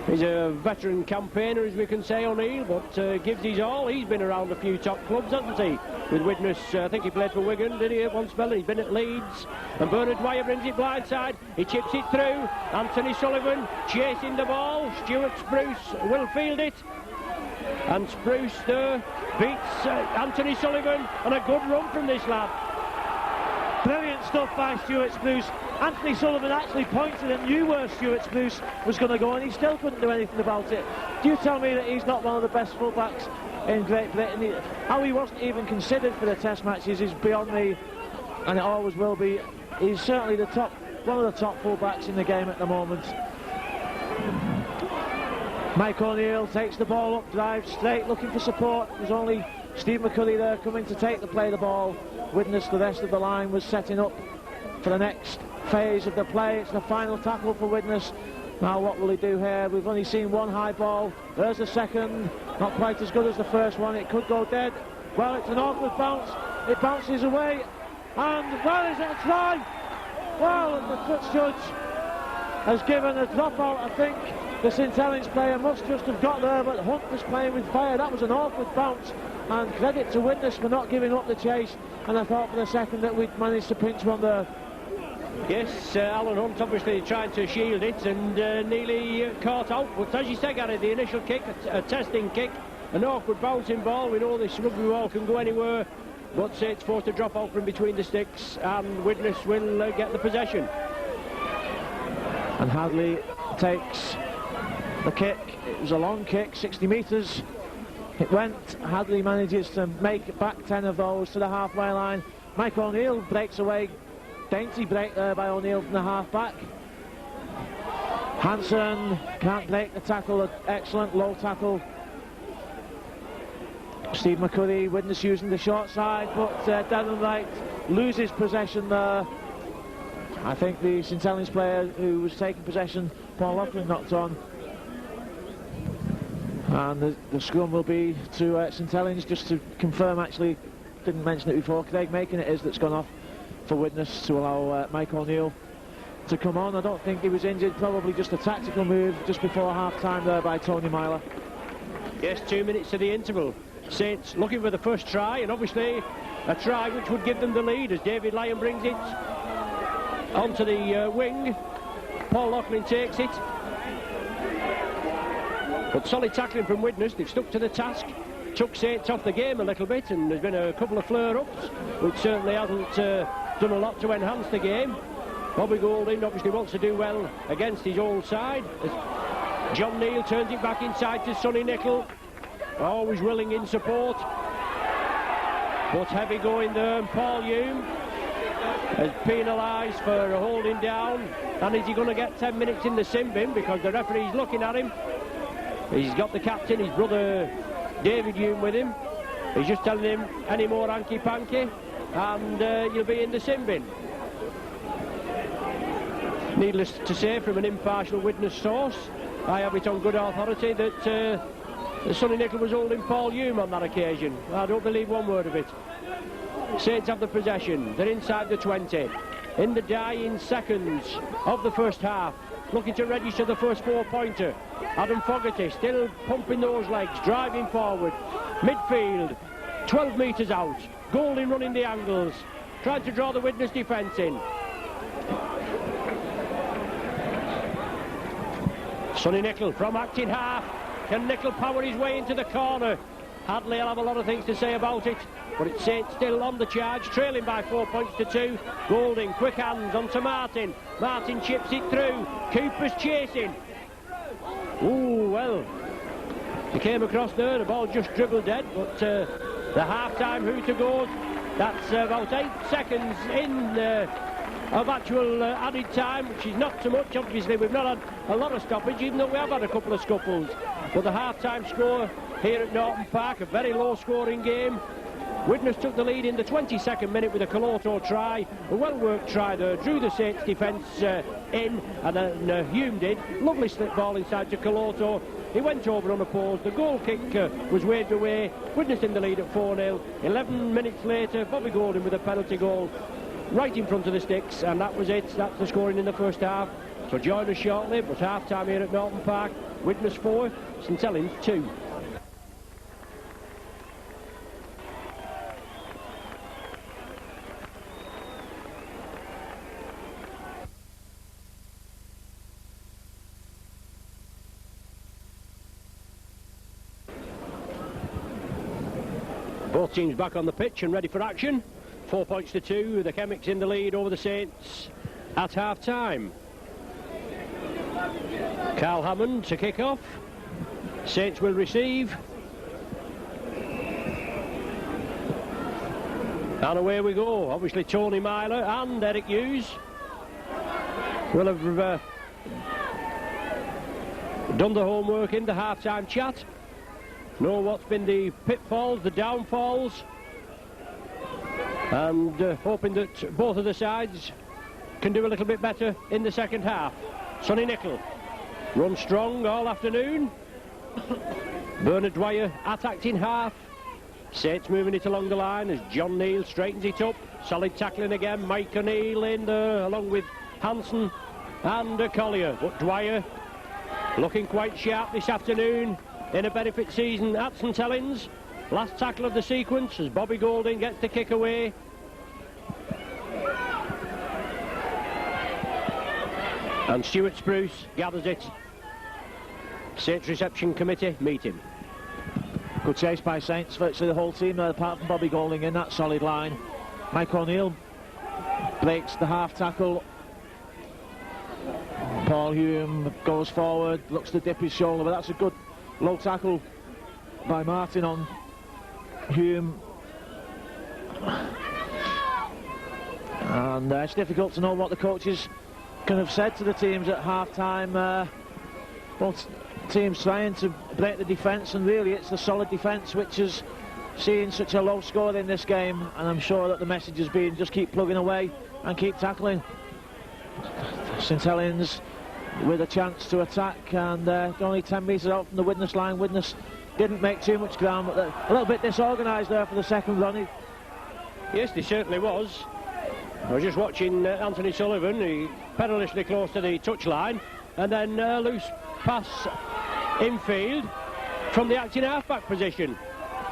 He's a veteran campaigner, as we can say, O'Neill, but gives his all. He's been around a few top clubs, hasn't he? With Widnes, I think he played for Wigan, did he, at one spell? He's been at Leeds. And Bernard Dwyer brings it blindside. He chips it through. Anthony Sullivan chasing the ball. Stuart Spruce will field it. And Spruce beats Anthony Sullivan, and a good run from this lad. Brilliant stuff by Stuart Spruce. Anthony Sullivan actually pointed and knew where Stuart Spruce was going to go, and he still couldn't do anything about it. Do you tell me that he's not one of the best fullbacks in Great Britain? How he wasn't even considered for the Test matches is beyond me, and it always will be. He's certainly one of the top fullbacks in the game at the moment. Mike O'Neill takes the ball up, drives straight, looking for support. There's only Steve McCurry there coming to play the ball. Widnes, the rest of the line was setting up for the next phase of the play. It's the final tackle for Widnes. Now what will he do here? We've only seen one high ball. There's the second, not quite as good as the first one. It could go dead. Well, it's an awkward bounce. It bounces away, and well, is it a try? Well, and the touch judge has given a dropout. I think the St Helens player must just have got there, but Hunt was playing with fire. That was an awkward bounce, and credit to Widnes for not giving up the chase. And I thought for a second that we'd managed to pinch one there. Yes, Alan Hunt obviously trying to shield it and nearly caught out. But as you said, Gary, the initial kick, a testing kick, an awkward bouncing ball. We know this rugby ball can go anywhere, but it's forced to drop out from between the sticks, and Widnes will get the possession. And Hadley takes the kick. It was a long kick, 60 metres. It went. Hadley manages to make back 10 of those to the halfway line. Mike O'Neill breaks away. Dainty break there by O'Neill from the half-back. Hansen can't break the tackle. Excellent low tackle. Steve McCurry, Widnes using the short side, but Darren Wright loses possession there. I think the St Helens player who was taking possession, Paul Loughlin, knocked on. And the scrum will be to St Helens, just to confirm, actually, didn't mention it before, Craig Macon it is that's gone off for Widnes to allow Mike O'Neill to come on. I don't think he was injured, probably just a tactical move just before half-time there by Tony Myler. Yes, 2 minutes to the interval. Saints looking for the first try, and obviously a try which would give them the lead as David Lyon brings it onto the wing. Paul Loughlin takes it. But solid tackling from Widnes. They've stuck to the task. Took Saints off the game a little bit, and there's been a couple of flare-ups, which certainly hasn't done a lot to enhance the game. Bobby Golding obviously wants to do well against his own side. As John Neal turns it back inside to Sonny Nicol. Always willing in support. But heavy going there, and Paul Hume is penalised for holding down. And is he going to get 10 minutes in the sin bin, because the referee's looking at him. He's got the captain, his brother David Hume, with him. He's just telling him any more hanky-panky and you'll be in the sin bin. Needless to say, from an impartial witness source, I have it on good authority that Sonny Nicol was holding Paul Hume on that occasion. I don't believe one word of it. Saints have the possession. They're inside the 20. In the dying seconds of the first half, looking to register the first 4-pointer. Adam Fogarty still pumping those legs, driving forward. Midfield, 12 metres out. Golding running the angles, trying to draw the Widnes defence in. Sonny Nicol from acting half. Can Nicol power his way into the corner? Hadley will have a lot of things to say about it, but it's Saints still on the charge, trailing by 4 points to 2. Golding, quick hands onto Martin. Martin chips it through. Cooper's chasing. Ooh, well, he came across there, the ball just dribbled dead, but the half-time hooter goes. That's about 8 seconds in of actual added time, which is not so much. Obviously, we've not had a lot of stoppage, even though we have had a couple of scuffles. But the half-time score here at Norton Park, a very low-scoring game. Widnes took the lead in the 22nd minute with a Coloto try, a well-worked try there, drew the Saints defence in, and then Hume did. Lovely slip ball inside to Coloto. He went over unopposed. The goal kick was waved away. Widnes in the lead at 4-0. 11 minutes later, Bobby Golding with a penalty goal right in front of the sticks, and that was it. That's the scoring in the first half. So join us shortly, but half-time here at Norton Park. Widnes 4, St Helens 2. Both teams back on the pitch and ready for action. 4 points to 2, the Chemics in the lead over the Saints at half-time. Carl Hammond to kick off. Saints will receive. And away we go. Obviously Tony Myler and Eric Hughes will have done the homework in the half-time chat. Know what's been the pitfalls, the downfalls, and hoping that both of the sides can do a little bit better in the second half. Sonny Nicol run strong all afternoon. Bernard Dwyer attacked in half. Saints moving it along the line as John Neal straightens it up. Solid tackling again. Mike O'Neill in there along with Hansen and Collier. But Dwyer looking quite sharp this afternoon in a benefit season at St Helens. Last tackle of the sequence as Bobby Golding gets the kick away. And Stuart Spruce gathers it. Saints reception committee meeting. Good chase by Saints, virtually the whole team apart from Bobby Golding in that solid line. Mike O'Neill breaks the half tackle. Paul Hume goes forward, looks to dip his shoulder, but that's a good low tackle by Martin on Hume. And it's difficult to know what the coaches can have said to the teams at half-time. Both teams trying to break the defence, and really it's the solid defence which has seen such a low score in this game, and I'm sure that the message has been just keep plugging away and keep tackling. St Helens with a chance to attack, and only 10 metres out from the Widnes line. Widnes didn't make too much ground, but they're a little bit disorganised there for the second run. Yes, they certainly was. I was just watching Anthony Sullivan, he perilously close to the touchline, and then loose pass infield from the acting half-back position.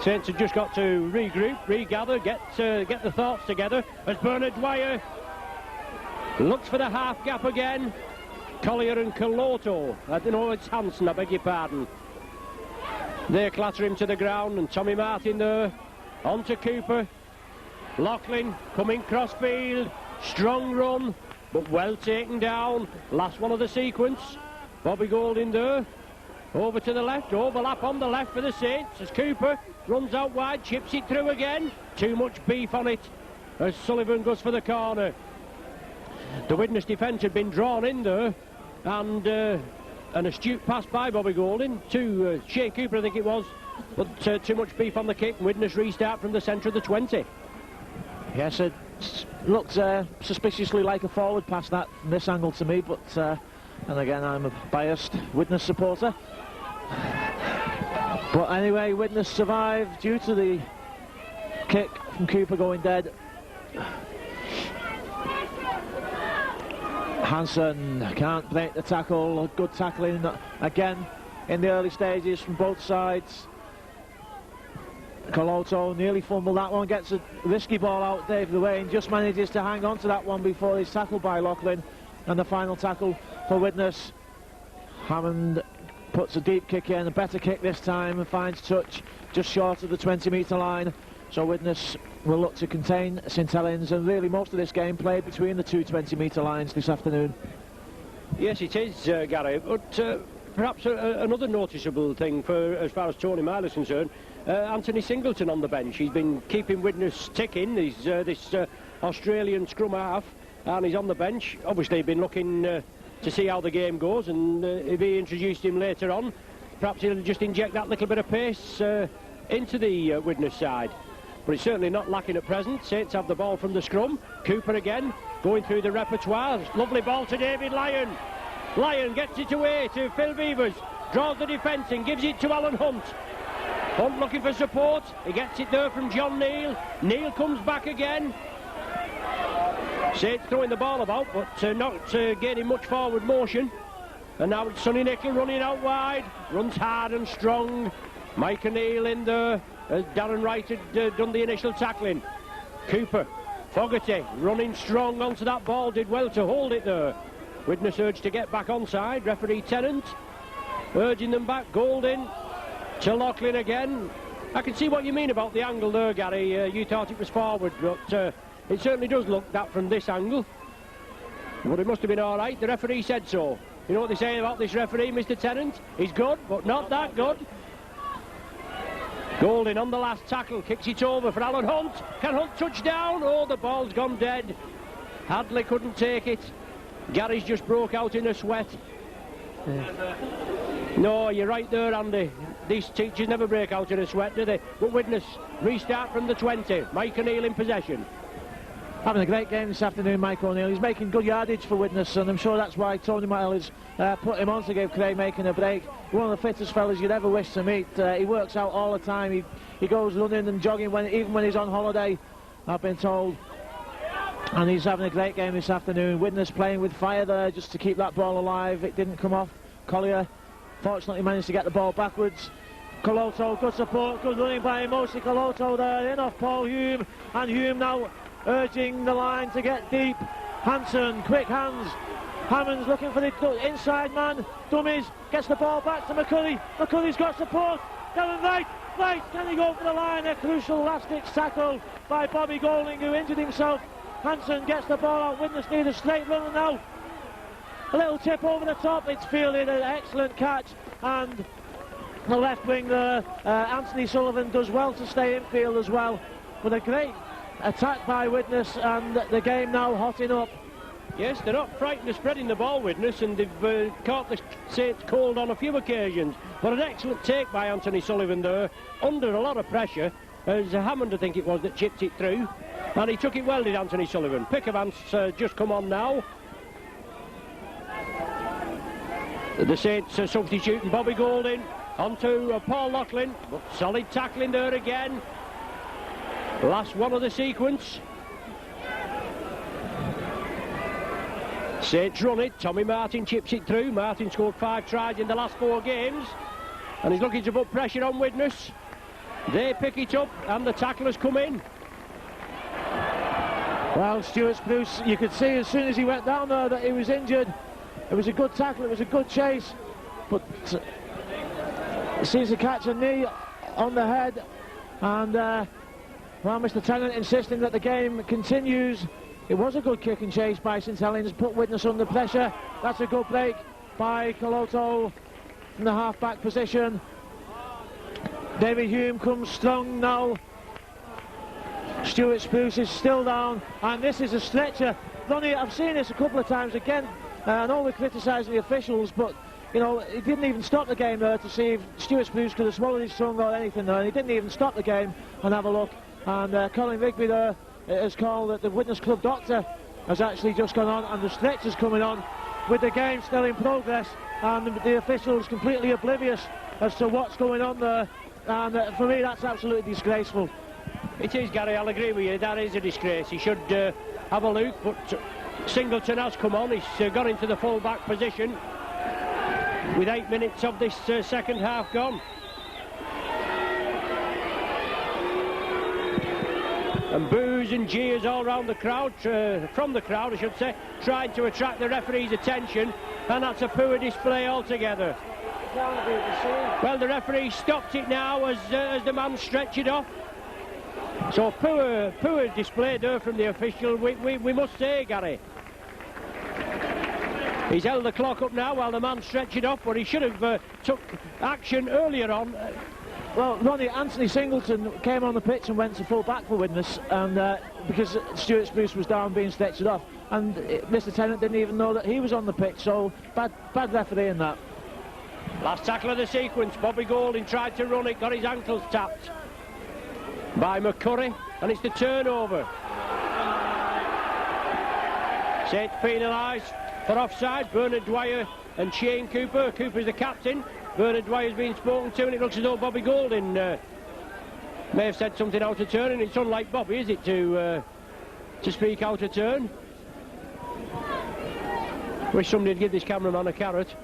Saints have just got to regroup, regather, get the thoughts together as Bernard Dwyer looks for the half gap again. Collier and Coloto, I don't know, it's Hansen, I beg your pardon. They clatter him to the ground, and Tommy Martin there, on to Cooper. Loughlin coming cross field, strong run, but well taken down. Last one of the sequence. Bobby Golding there. Over to the left, overlap on the left for the Saints as Cooper runs out wide, chips it through again. Too much beef on it as Sullivan goes for the corner. The Widnes defence had been drawn in there, and an astute pass by Bobby Golding to Shane Cooper, I think it was, but too much beef on the kick. Widnes restart from the centre of the 20. Yes, it looked suspiciously like a forward pass that from this angle to me, but and again I'm a biased Widnes supporter. But anyway, Widnes survived due to the kick from Cooper going dead. Hansen can't break the tackle. Good tackling again in the early stages from both sides. Coloto nearly fumbled that one, gets a risky ball out. Dave Lewayne just manages to hang on to that one before he's tackled by Loughlin, and the final tackle for Widnes. Hammond puts a deep kick in, a better kick this time, and finds touch just short of the 20-metre line. So Widnes will look to contain St Helens, and really most of this game played between the two 20-metre lines this afternoon. Yes, it is, Gary, but perhaps another noticeable thing for as far as Tony Mile is concerned, Anthony Singleton on the bench. He's been keeping Widnes ticking. He's this Australian scrum half, and he's on the bench. Obviously been looking to see how the game goes, and if he introduced him later on, perhaps he'll just inject that little bit of pace into the Widnes side. But it's certainly not lacking at present. Saints have the ball from the scrum. Cooper again, going through the repertoire. Lovely ball to David Lyon. Lyon gets it away to Phil Beavers, draws the defence and gives it to Alan Hunt. Hunt looking for support. He gets it there from John Neal. Neal comes back again. Saints throwing the ball about, but not gaining much forward motion. And now it's Sonny Nicholl running out wide. Runs hard and strong. Mike O'Neill in there. Darren Wright had done the initial tackling. Cooper, Fogarty running strong onto that ball, did well to hold it there. Widnes urged to get back onside. Referee Tennant urging them back. Golding to Loughlin again. I can see what you mean about the angle there, Gary. You thought it was forward, but it certainly does look that from this angle. But it must have been all right. The referee said so. You know what they say about this referee, Mr. Tennant? He's good, but not that good. Golding on the last tackle, kicks it over for Alan Hunt. Can Hunt touch down? Oh, the ball's gone dead. Hadley couldn't take it. Gary's just broke out in a sweat. No, you're right there, Andy. These teachers never break out in a sweat, do they? But Widnes restart from the 20. Mike O'Neill in possession. Having a great game this afternoon, Mike O'Neill. He's making good yardage for Widnes, and I'm sure that's why Tony Mile has put him on to give Craig Makin a break. One of the fittest fellas you'd ever wish to meet. He works out all the time. He goes running and jogging even when he's on holiday, I've been told. And he's having a great game this afternoon. Widnes playing with fire there just to keep that ball alive. It didn't come off. Collier fortunately managed to get the ball backwards. Coloto, good support, good running by Mosi Coloto there, in off Paul Hume, and Hume now urging the line to get deep. Hansen, quick hands. Hammond's looking for the inside man. Dummies, gets the ball back to McCurry. McCurry's got support. Darren Wright, can he go for the line? A crucial last-ditch tackle by Bobby Golding, who injured himself. Hansen gets the ball out. Widnes need a straight runner now. A little tip over the top. It's fielded, an excellent catch, and the left wing there, Anthony Sullivan does well to stay in field as well. But a great attack by Widnes, and the game now hotting up. Yes, they're not frightened of spreading the ball, Widnes, and they've caught the Saints cold on a few occasions. But an excellent take by Anthony Sullivan there, under a lot of pressure, as Hammond, I think it was, that chipped it through. And he took it well, did Anthony Sullivan. Pickavant's just come on now. The Saints substituting Bobby Golding onto Paul Loughlin, but solid tackling there again. Last one of the sequence. Saints run it. Tommy Martin chips it through. Martin scored 5 tries in the last 4 games, and he's looking to put pressure on Widnes. They pick it up, and the tacklers come in. Well, Stuart Spruce, you could see as soon as he went down there that he was injured. It was a good tackle, it was a good chase, but seems to catch a knee on the head, and well, Mr. Tennant insisting that the game continues. It was a good kick and chase by St Helens, put Widnes under pressure. That's a good break by Coloto from the half-back position. David Hume comes strong now. Stuart Spruce is still down, and this is a stretcher. Ronnie, I've seen this a couple of times again. I know we're criticising the officials, but you know, he didn't even stop the game there to see if Stuart Spruce could have swallowed his tongue or anything there, and he didn't even stop the game and have a look. And Colin Rigby there has called that the Widnes Club doctor has actually just gone on, and the stretcher's coming on with the game still in progress, and the officials completely oblivious as to what's going on there. And for me, that's absolutely disgraceful. It is, Gary, I'll agree with you, that is a disgrace. He should have a look, but Singleton has come on. He's gone into the full-back position with 8 minutes of this second half gone. And boos and jeers all round the crowd, from the crowd I should say, trying to attract the referee's attention, and that's a poor display altogether. Well, the referee stopped it now as the man stretched it off. So poor display there from the official, we must say, Gary. He's held the clock up now while the man stretched it off, but he should have took action earlier on. Well, Ronnie, Anthony Singleton came on the pitch and went to full back for Widnes, and because Stuart Spruce was down being stretched off, and Mr Tennant didn't even know that he was on the pitch, so bad refereeing that. Last tackle of the sequence, Bobby Golding tried to run it, got his ankles tapped by McCurry, and it's the turnover. Saints penalised for offside. Bernard Dwyer and Shane Cooper. Cooper's the captain. Bernard Dwyer's been spoken to, and it looks as though Bobby Golding may have said something out of turn, and it's unlike Bobby, is it, to speak out of turn. Wish somebody'd give this cameraman a carrot.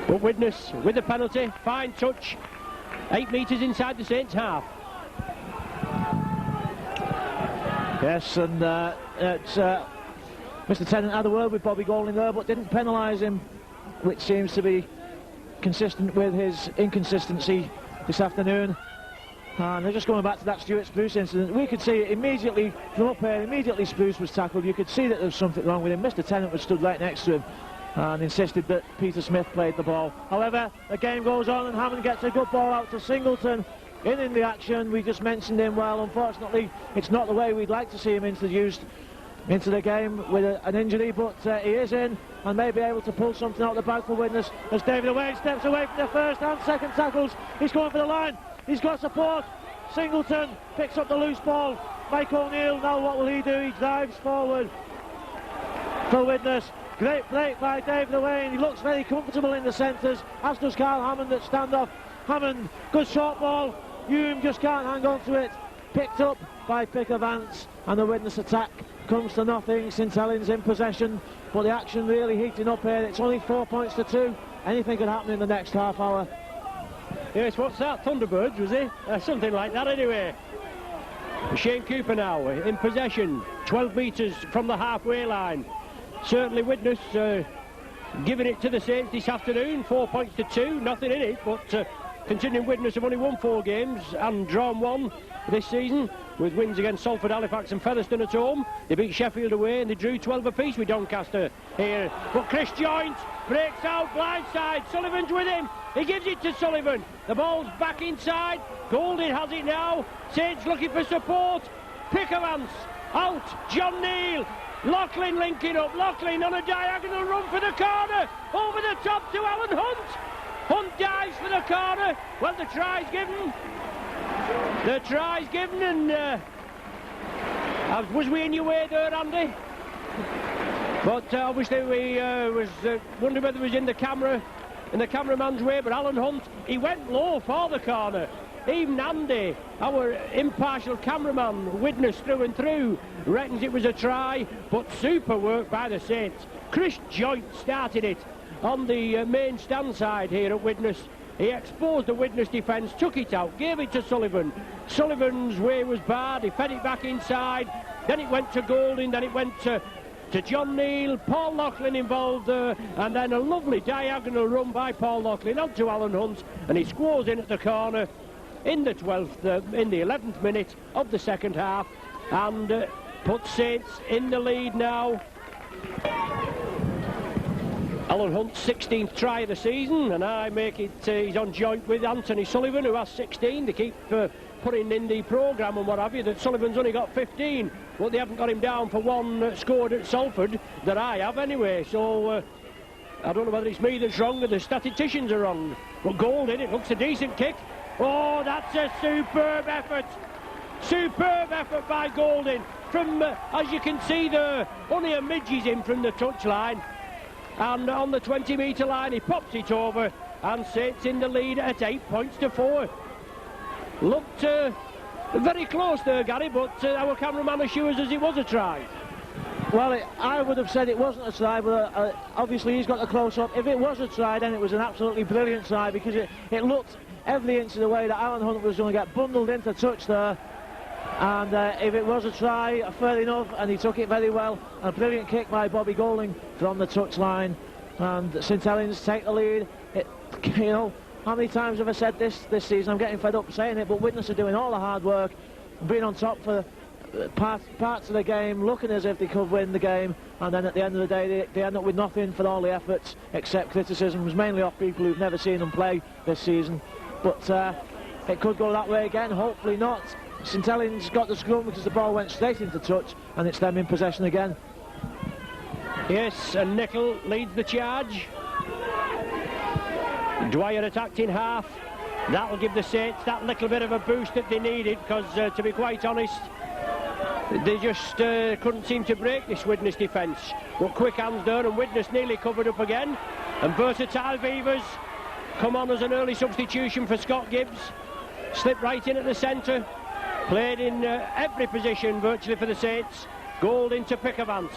But Widnes with the penalty, fine touch, 8 metres inside the Saints' half. Yes, and Mr Tennant had a word with Bobby Golding there, but didn't penalise him, which seems to be consistent with his inconsistency this afternoon. And they're just going back to that Stuart Spruce incident. We could see it immediately from up here. Immediately Spruce was tackled. You could see that there was something wrong with him. Mr Tennant was stood right next to him and insisted that Peter Smith played the ball. However, the game goes on, and Hammond gets a good ball out to Singleton. In the action, we just mentioned him. Well, unfortunately, it's not the way we'd like to see him introduced into the game with an injury, but he is in and may be able to pull something out of the bag for Widnes as David Owain steps away from the first and second tackles. He's going for the line. He's got support. Singleton picks up the loose ball. Mike O'Neill, now what will he do? He drives forward for Widnes. Great break by David Owain. He looks very comfortable in the centres, as does Carl Hammond at standoff. Hammond, good short ball. Hume just can't hang on to it. Picked up by Picker Vance, and the Widnes attack comes to nothing. St Helens in possession, but the action really heating up here. It's only 4 points to 2. Anything could happen in the next half hour. Yes, what's that? Thunderbirds, was it? Something like that anyway. Shane Cooper now in possession, 12 metres from the halfway line. Certainly Widnes giving it to the Saints this afternoon. 4 points to 2, nothing in it, but considering Widnes have only won 4 games and drawn 1 this season, with wins against Salford, Halifax and Featherstone at home. They beat Sheffield away and they drew 12 apiece with Doncaster here. But Chris Joint breaks out blindside. Sullivan's with him. He gives it to Sullivan. The ball's back inside. Golding has it now. Saints looking for support. Pickermans out. John Neal. Loughlin linking up. Loughlin on a diagonal run for the corner. Over the top to Alan Hunt. Hunt dives for the corner. Well, the try's given. The try's given, and was we in your way there, Andy? But obviously we was wondering whether it was in the cameraman's way. But Alan Hunt, he went low for the corner. Even Andy, our impartial cameraman, Widnes through and through, reckons it was a try. But super work by the Saints. Chris Joint started it on the main stand side here at Widnes. He exposed the Widnes defence, took it out, gave it to Sullivan. Sullivan's way was barred, he fed it back inside, then it went to Golding, then it went to John Neal, Paul Loughlin involved there, and then a lovely diagonal run by Paul Loughlin onto Alan Hunt, and he squares in at the corner. in the 11th minute of the second half, and puts Saints in the lead now. Alan Hunt's 16th try of the season, and I make it, he's on joint with Anthony Sullivan, who has 16. They keep putting in the programme and what have you that Sullivan's only got 15, but they haven't got him down for one scored at Salford that I have anyway, so I don't know whether it's me that's wrong or the statisticians are wrong. But Golding, it looks a decent kick. Oh, that's a superb effort. Superb effort by Golding. From, as you can see there, only a midge in from the touchline. And on the 20-metre line, he pops it over and Saints in the lead at 8 points to 4. Looked very close there, Gary, but our cameraman assures us it was a try. Well, I would have said it wasn't a try, but obviously he's got the close-up. If it was a try, then it was an absolutely brilliant try, because it looked every inch of the way that Alan Hunt was going to get bundled into touch there. And if it was a try, fair enough, and he took it very well. A brilliant kick by Bobby Golding from the touchline, and St Helens take the lead. You know, how many times have I said this season? I'm getting fed up saying it, but Widnes are doing all the hard work, being on top for parts of the game, looking as if they could win the game, and then at the end of the day they end up with nothing for all the efforts except criticisms, mainly off people who've never seen them play this season. But it could go that way again, hopefully not. St Helens got the scrum because the ball went straight into touch, and it's them in possession again. Yes, and Nickel leads the charge. Dwyer attacked in half. That'll give the Saints that little bit of a boost that they needed, because to be quite honest, they just couldn't seem to break this Widnes defence. But quick hands there, and Widnes nearly covered up again. And versatile Beavers come on as an early substitution for Scott Gibbs. Slipped right in at the centre. Played in every position virtually for the Saints. Gold into Pickavance.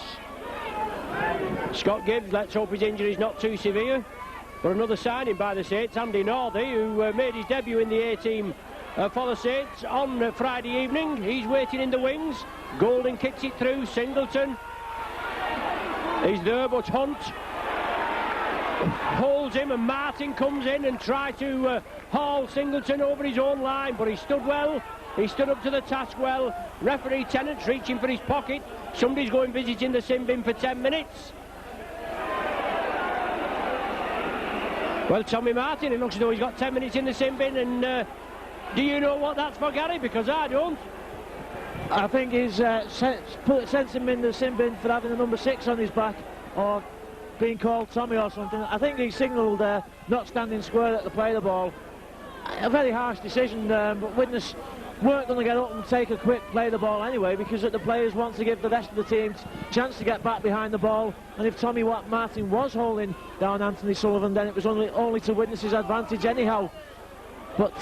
Scott Gibbs, let's hope his injury is not too severe. But another signing by the Saints, Andy Northey, who made his debut in the A-team for the Saints on Friday evening. He's waiting in the wings. Golding kicks it through. Singleton. He's there, but Hunt holds him, and Martin comes in and tries to haul Singleton over his own line, but he stood well. He stood up to the task well. Referee Tennant's reaching for his pocket. Somebody's going visiting the sin bin for 10 minutes. Well, Tommy Martin, it looks as though he's got 10 minutes in the sin bin, and do you know what that's for, Gary? Because I don't. I think he's sent him in the sin bin for having the number 6 on his back, or being called Tommy or something. I think he signalled not standing square at the play of the ball. A very harsh decision, but Widnes weren't going to get up and take a quick play of the ball anyway, because the players want to give the rest of the team a chance to get back behind the ball. And if Tommy Martin was holding down Anthony Sullivan, then it was only to Widnes' advantage anyhow. But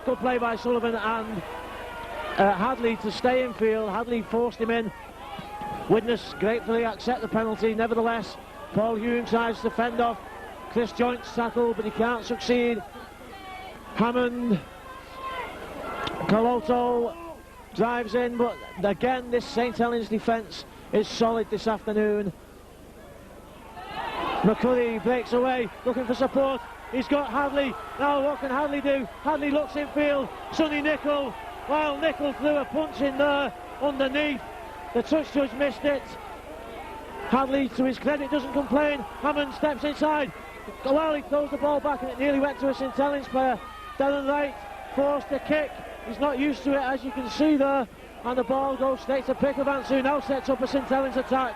good play by Sullivan, and Hadley to stay in field. Hadley forced him in. Widnes gratefully accept the penalty. Nevertheless, Paul Hume tries to fend off Chris Joint's tackle, but he can't succeed. Hammond, Coloto drives in, but again this St Helens defence is solid this afternoon. McCurry breaks away, looking for support. He's got Hadley. Now what can Hadley do? Hadley looks in field. Sonny Nickel. Well, Nickel threw a punch in there underneath. The touch judge missed it. Hadley, to his credit, doesn't complain. Hammond steps inside. Well, he throws the ball back, and it nearly went to a St Helens player. Darren Wright forced the kick. He's not used to it, as you can see there. And the ball goes straight to Pickavance, who now sets up a St Helens attack.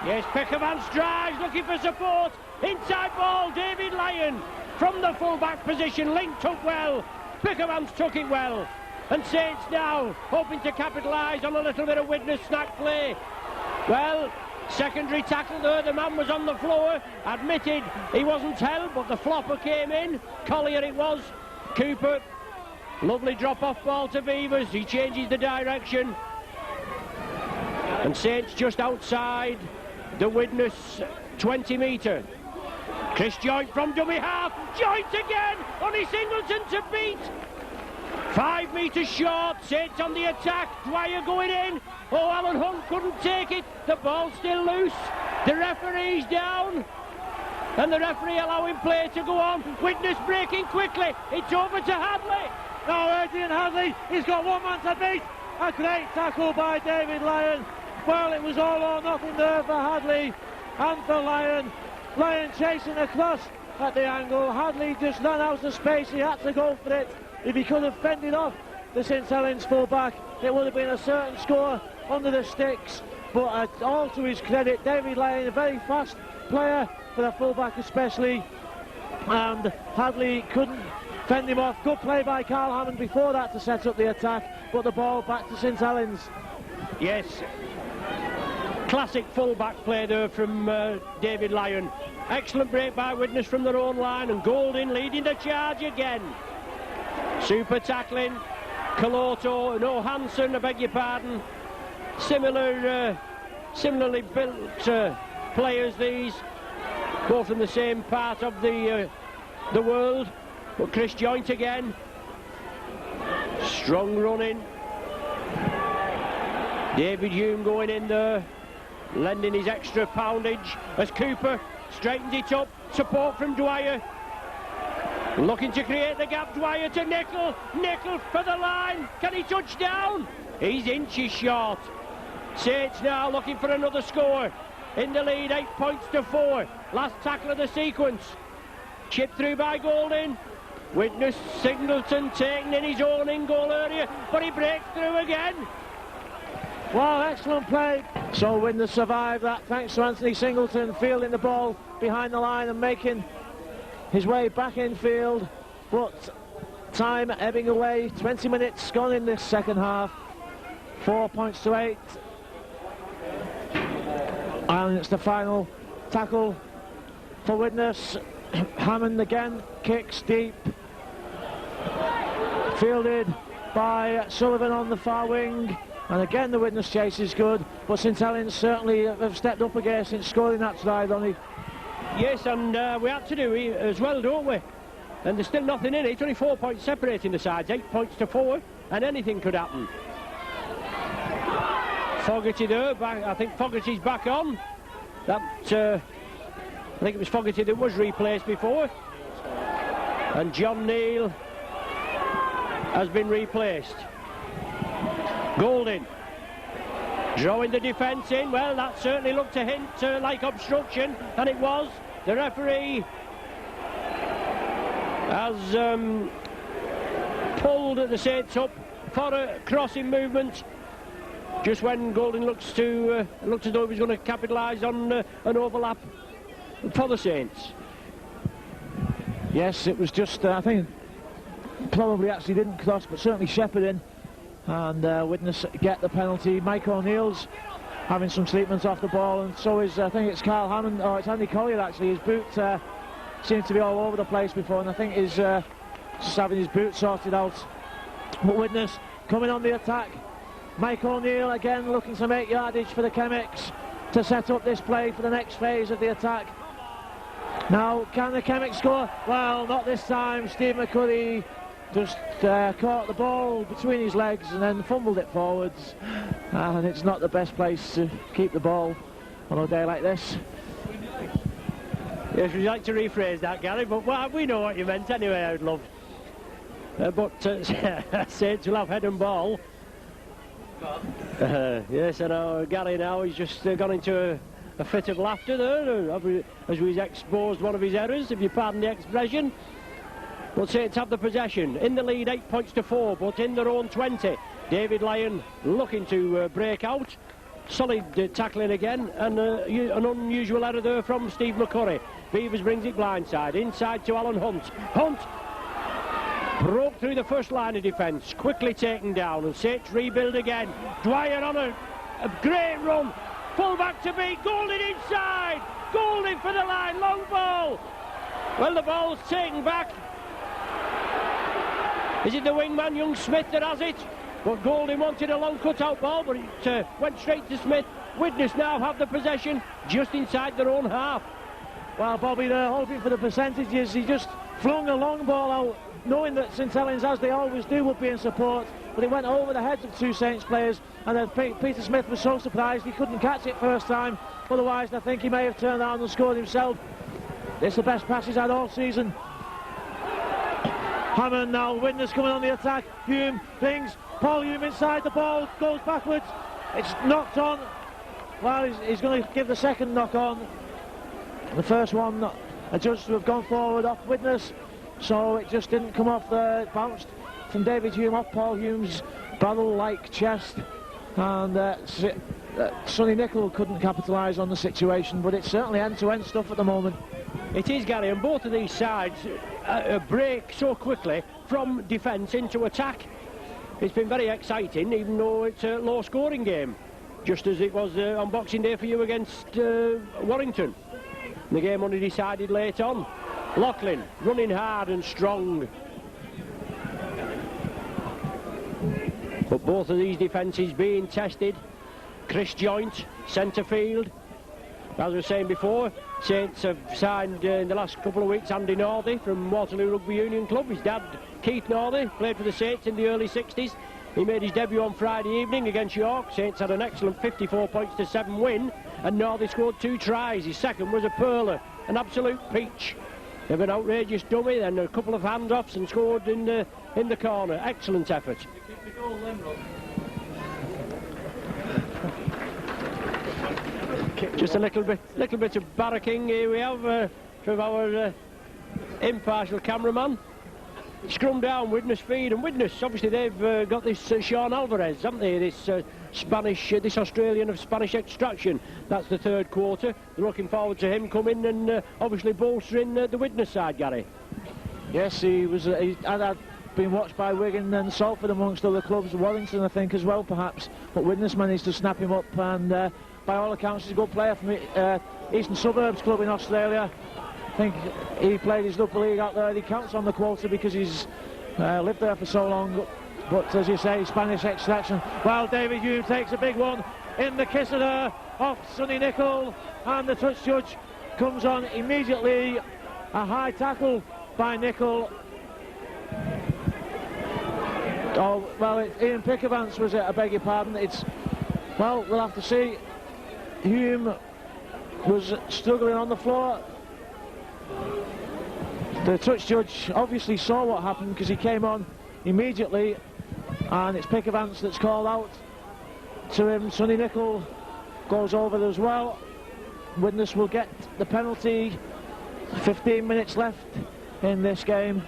Yes, Pickavance drives, looking for support. Inside ball, David Lyon from the full-back position. Linked up well. Pickavance took it well. And Saints now hoping to capitalise on a little bit of Widnes snack play. Well, secondary tackle there, the man was on the floor, admitted he wasn't held, but the flopper came in. Collier it was. Cooper, lovely drop-off ball to Beavers. He changes the direction. And Saints just outside the Widnes 20-metre. Chris Joint from dummy half. Joint again. Only Singleton to beat. 5 metres short. Saints on the attack. Dwyer going in. Oh, Alan Hunt couldn't take it. The ball's still loose. The referee's down. and the referee allowing play to go on. Widnes breaking quickly. It's over to Hadley. Now Adrian Hadley, he's got one man to beat. A great tackle by David Lyon. Well, it was all or nothing there for Hadley and for Lyon. Lyon chasing across at the angle. Hadley just ran out of space. He had to go for it. If he could have fended off the St Helens full-back, it would have been a certain score under the sticks. But all to his credit, David Lyon, a very fast player for the full-back especially, and Hadley couldn't fend him off. Good play by Carl Hammond before that to set up the attack, but the ball back to St Helens. Yes, classic full-back play there from David Lyon. Excellent break by Widnes from their own line, and Golding leading the charge again. Super tackling, Caloto, no Hansen, I beg your pardon. Similarly built players these, both from the same part of the world. But Chris Joint again, strong running. David Hume going in there, lending his extra poundage as Cooper straightens it up. Support from Dwyer, looking to create the gap. Dwyer to Nickel. Nickel for the line. Can he touch down? He's inches short. Sates now looking for another score. In the lead, 8 points to 4. Last tackle of the sequence. Chipped through by Golding. Widnes Singleton taking in his own in-goal area, but he breaks through again. Well, excellent play. So Widnes survived that thanks to Anthony Singleton fielding the ball behind the line and making his way back in field. But time ebbing away, 20 minutes gone in this second half. 4 points to 8. And it's the final tackle for Widnes. Hammond again, kicks deep. Fielded by Sullivan on the far wing. And again the Widnes chase is good, but St Helens certainly have stepped up again since scoring that try, Donny. Yes, and we had to do it as well, don't we? And there's still nothing in it. It's only 4 points separating the sides, 8 points to 4, and anything could happen. Fogarty there, I think Fogarty's back on. That I think it was Fogarty that was replaced before. And John Neal has been replaced. Golding drawing the defence in. Well, that certainly looked to hint like obstruction, and it was. The referee has pulled the Saints up for a crossing movement just when Golding looked as though he was going to capitalise on an overlap for the Saints. Yes, it was just, I think, probably actually didn't cross, but certainly shepherding. And Widnes get the penalty. Mike O'Neill's having some sleepments off the ball, and so is, I think it's Carl Hammond, or it's Andy Collier actually. His boot seemed to be all over the place before, and I think he's just having his boot sorted out. But Widnes coming on the attack. Mike O'Neill again looking to make yardage for the Chemics to set up this play for the next phase of the attack. Now, can the Chemics score? Well, not this time. Steve McCurry just caught the ball between his legs and then fumbled it forwards, and it's not the best place to keep the ball on a day like this. Yes, we'd like to rephrase that, Gary, but well, we know what you meant anyway, I'd love. But Saints will have head and ball. Yes, I know, Gary now, he's just gone into a fit of laughter there as we've exposed one of his errors, if you pardon the expression. But Saints have the possession, in the lead 8 points to 4, but in their own 20. David Lyon looking to break out. Solid tackling again, and an unusual error there from Steve McCurry. Beavers brings it blindside, inside to Alan Hunt. Hunt broke through the first line of defence, quickly taken down, and Saints rebuild again. Dwyer on a great run, full back to beat, Golding inside, Golding for the line, long ball. Well, the ball's taken back. Is it the wingman, young Smith, that has it? But Golding wanted a long cut-out ball, but it went straight to Smith. Widnes now have the possession just inside their own half. Well, Bobby, they're hoping for the percentages. He just flung a long ball out, knowing that St Helens, as they always do, would be in support, but it went over the heads of two Saints players, and then Peter Smith was so surprised he couldn't catch it first time. Otherwise, I think he may have turned around and scored himself. It's the best pass he's had all season. Hammond now, Widnes coming on the attack. Hume things, Paul Hume inside the ball, goes backwards. It's knocked on. Well, he's going to give the second knock on. The first one adjudged to have gone forward off Widnes, so it just didn't come off there. It bounced from David Hume off Paul Hume's barrel-like chest, and Sonny Nicol couldn't capitalise on the situation, but it's certainly end-to-end stuff at the moment. It is, Gary, and both of these sides break so quickly from defence into attack. It's been very exciting, even though it's a low-scoring game, just as it was on Boxing Day for you against Warrington. The game only decided late on. Loughlin running hard and strong. But both of these defences being tested. Chris Joint, centre field. As I was saying before, Saints have signed in the last couple of weeks Andy Northey from Waterloo Rugby Union Club. His dad, Keith Northey, played for the Saints in the early 60s. He made his debut on Friday evening against York. Saints had an excellent 54-7 win, and Northey scored 2 tries. His second was a pearler, an absolute peach. They have an outrageous dummy, then a couple of handoffs, and scored in the corner. Excellent effort. Just a little bit of barracking here we have from our impartial cameraman. Scrum down, Widnes feed, and Widnes, obviously they've got this Sean Alvarez, haven't they? This this Australian of Spanish extraction. That's the third quarter. They're looking forward to him coming and obviously bolstering the Widnes side, Gary. Yes, he had been watched by Wigan and Salford amongst other clubs, Warrington I think as well perhaps, but Widnes managed to snap him up, and by all accounts he's a good player from the Eastern Suburbs club in Australia. I think he played his local league out there. He counts on the quota because he's lived there for so long, but as you say, Spanish extraction. Well, David Hume takes a big one in the kisser there off Sonny Nicol, and the touch judge comes on immediately. A high tackle by Nicol. Oh, well, Ian Pickavance was it, I beg your pardon. Well, we'll have to see. Hume was struggling on the floor. The touch judge obviously saw what happened because he came on immediately, and it's Pickavance that's called out to him. Sonny Nicol goes over as well. Widnes will get the penalty. 15 minutes left in this game.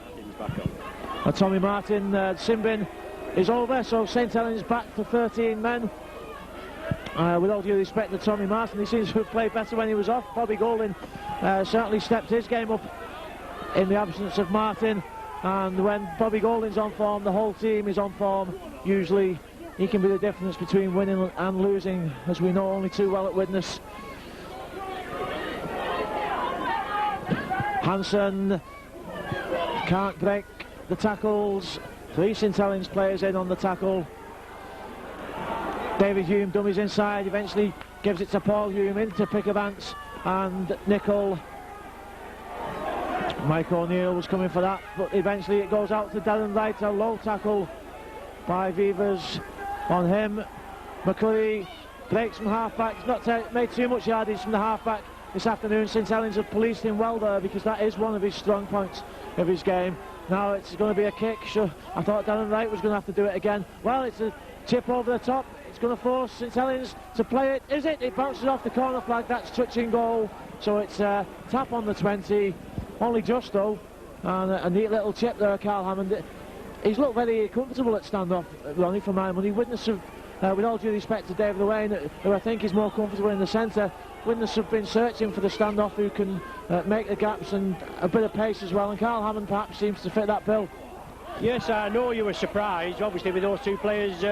And Tommy Martin, Simbin is over, so St Helens back to 13 men. With all due respect to Tommy Martin, he seems to have played better when he was off. Bobby Golding certainly stepped his game up in the absence of Martin, and when Bobby Golding's on form, the whole team is on form. Usually he can be the difference between winning and losing, as we know only too well at Widnes. Hansen can't break the tackles. 3 St Helens players in on the tackle. David Hume dummies inside, eventually gives it to Paul Hume into Pickavance and Nicol. Mike O'Neill was coming for that, but eventually it goes out to Darren Wright. A low tackle by Vivers on him. McCurry breaks from half-back. He's not made too much yardage from the half-back this afternoon. St Helens have policed him well there because that is one of his strong points of his game. Now it's going to be a kick. Sure, I thought Darren Wright was going to have to do it again. Well, it's a chip over the top. It's going to force St Helens to play it. Is it? It bounces off the corner flag. That's touching goal. So it's a tap on the 20. Only just though. And a neat little chip there, Carl Hammond. He's looked very comfortable at standoff, Ronnie, for my money. Widnes have, with all due respect to David Owain, who I think is more comfortable in the centre, Widnes have been searching for the standoff who can make the gaps and a bit of pace as well. And Carl Hammond perhaps seems to fit that bill. Yes, I know you were surprised, obviously, with those 2 players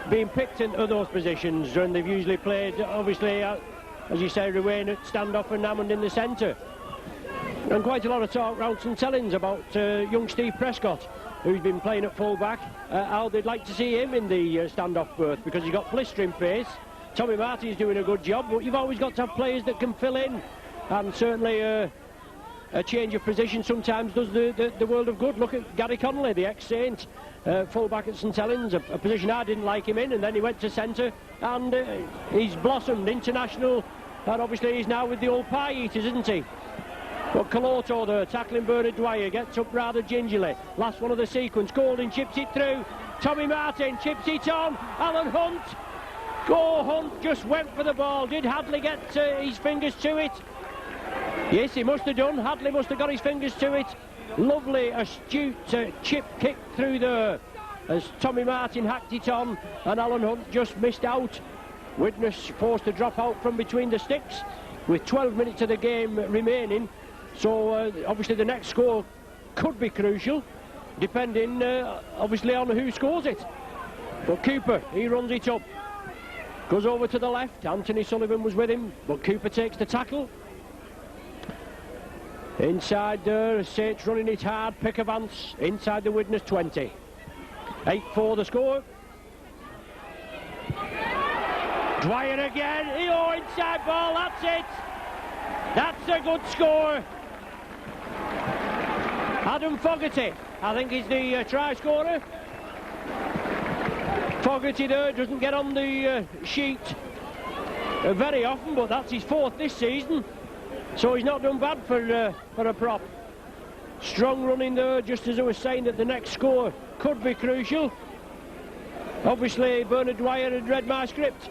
being picked into those positions, and they've usually played, obviously, as you say, Ruane at standoff and Hammond in the centre. And quite a lot of talk round St Helens about young Steve Prescott, who's been playing at full-back, how they'd like to see him in the standoff berth, because he's got blistering pace. Tommy Martin's doing a good job, but you've always got to have players that can fill in, and certainly a change of position sometimes does the world of good. Look at Gary Connolly, the ex-Saint, full-back at St Helens, a position I didn't like him in, and then he went to centre, and he's blossomed international, and obviously he's now with the old pie eaters, isn't he? But Coloto there, tackling Bernard Dwyer, gets up rather gingerly. Last one of the sequence, Golding chips it through. Tommy Martin chips it on. Alan Hunt. Go Hunt, just went for the ball. Did Hadley get his fingers to it? Yes, he must have done. Hadley must have got his fingers to it. Lovely, astute chip kick through there as Tommy Martin hacked it on, and Alan Hunt just missed out. Widnes forced to drop out from between the sticks with 12 minutes of the game remaining. So obviously the next score could be crucial, depending obviously on who scores it. But Cooper, he runs it up. Goes over to the left. Anthony Sullivan was with him, but Cooper takes the tackle. Inside there, Saints running it hard. Pick advance inside the Widnes 20. 8-4 the score. Dwyer again. Oh, inside ball. That's it. That's a good score. Adam Fogarty, I think he's the try scorer. Fogarty there doesn't get on the sheet very often, but that's his 4th this season. So he's not done bad for a prop. Strong running there, just as I was saying that the next score could be crucial. Obviously Bernard Dwyer had read my script.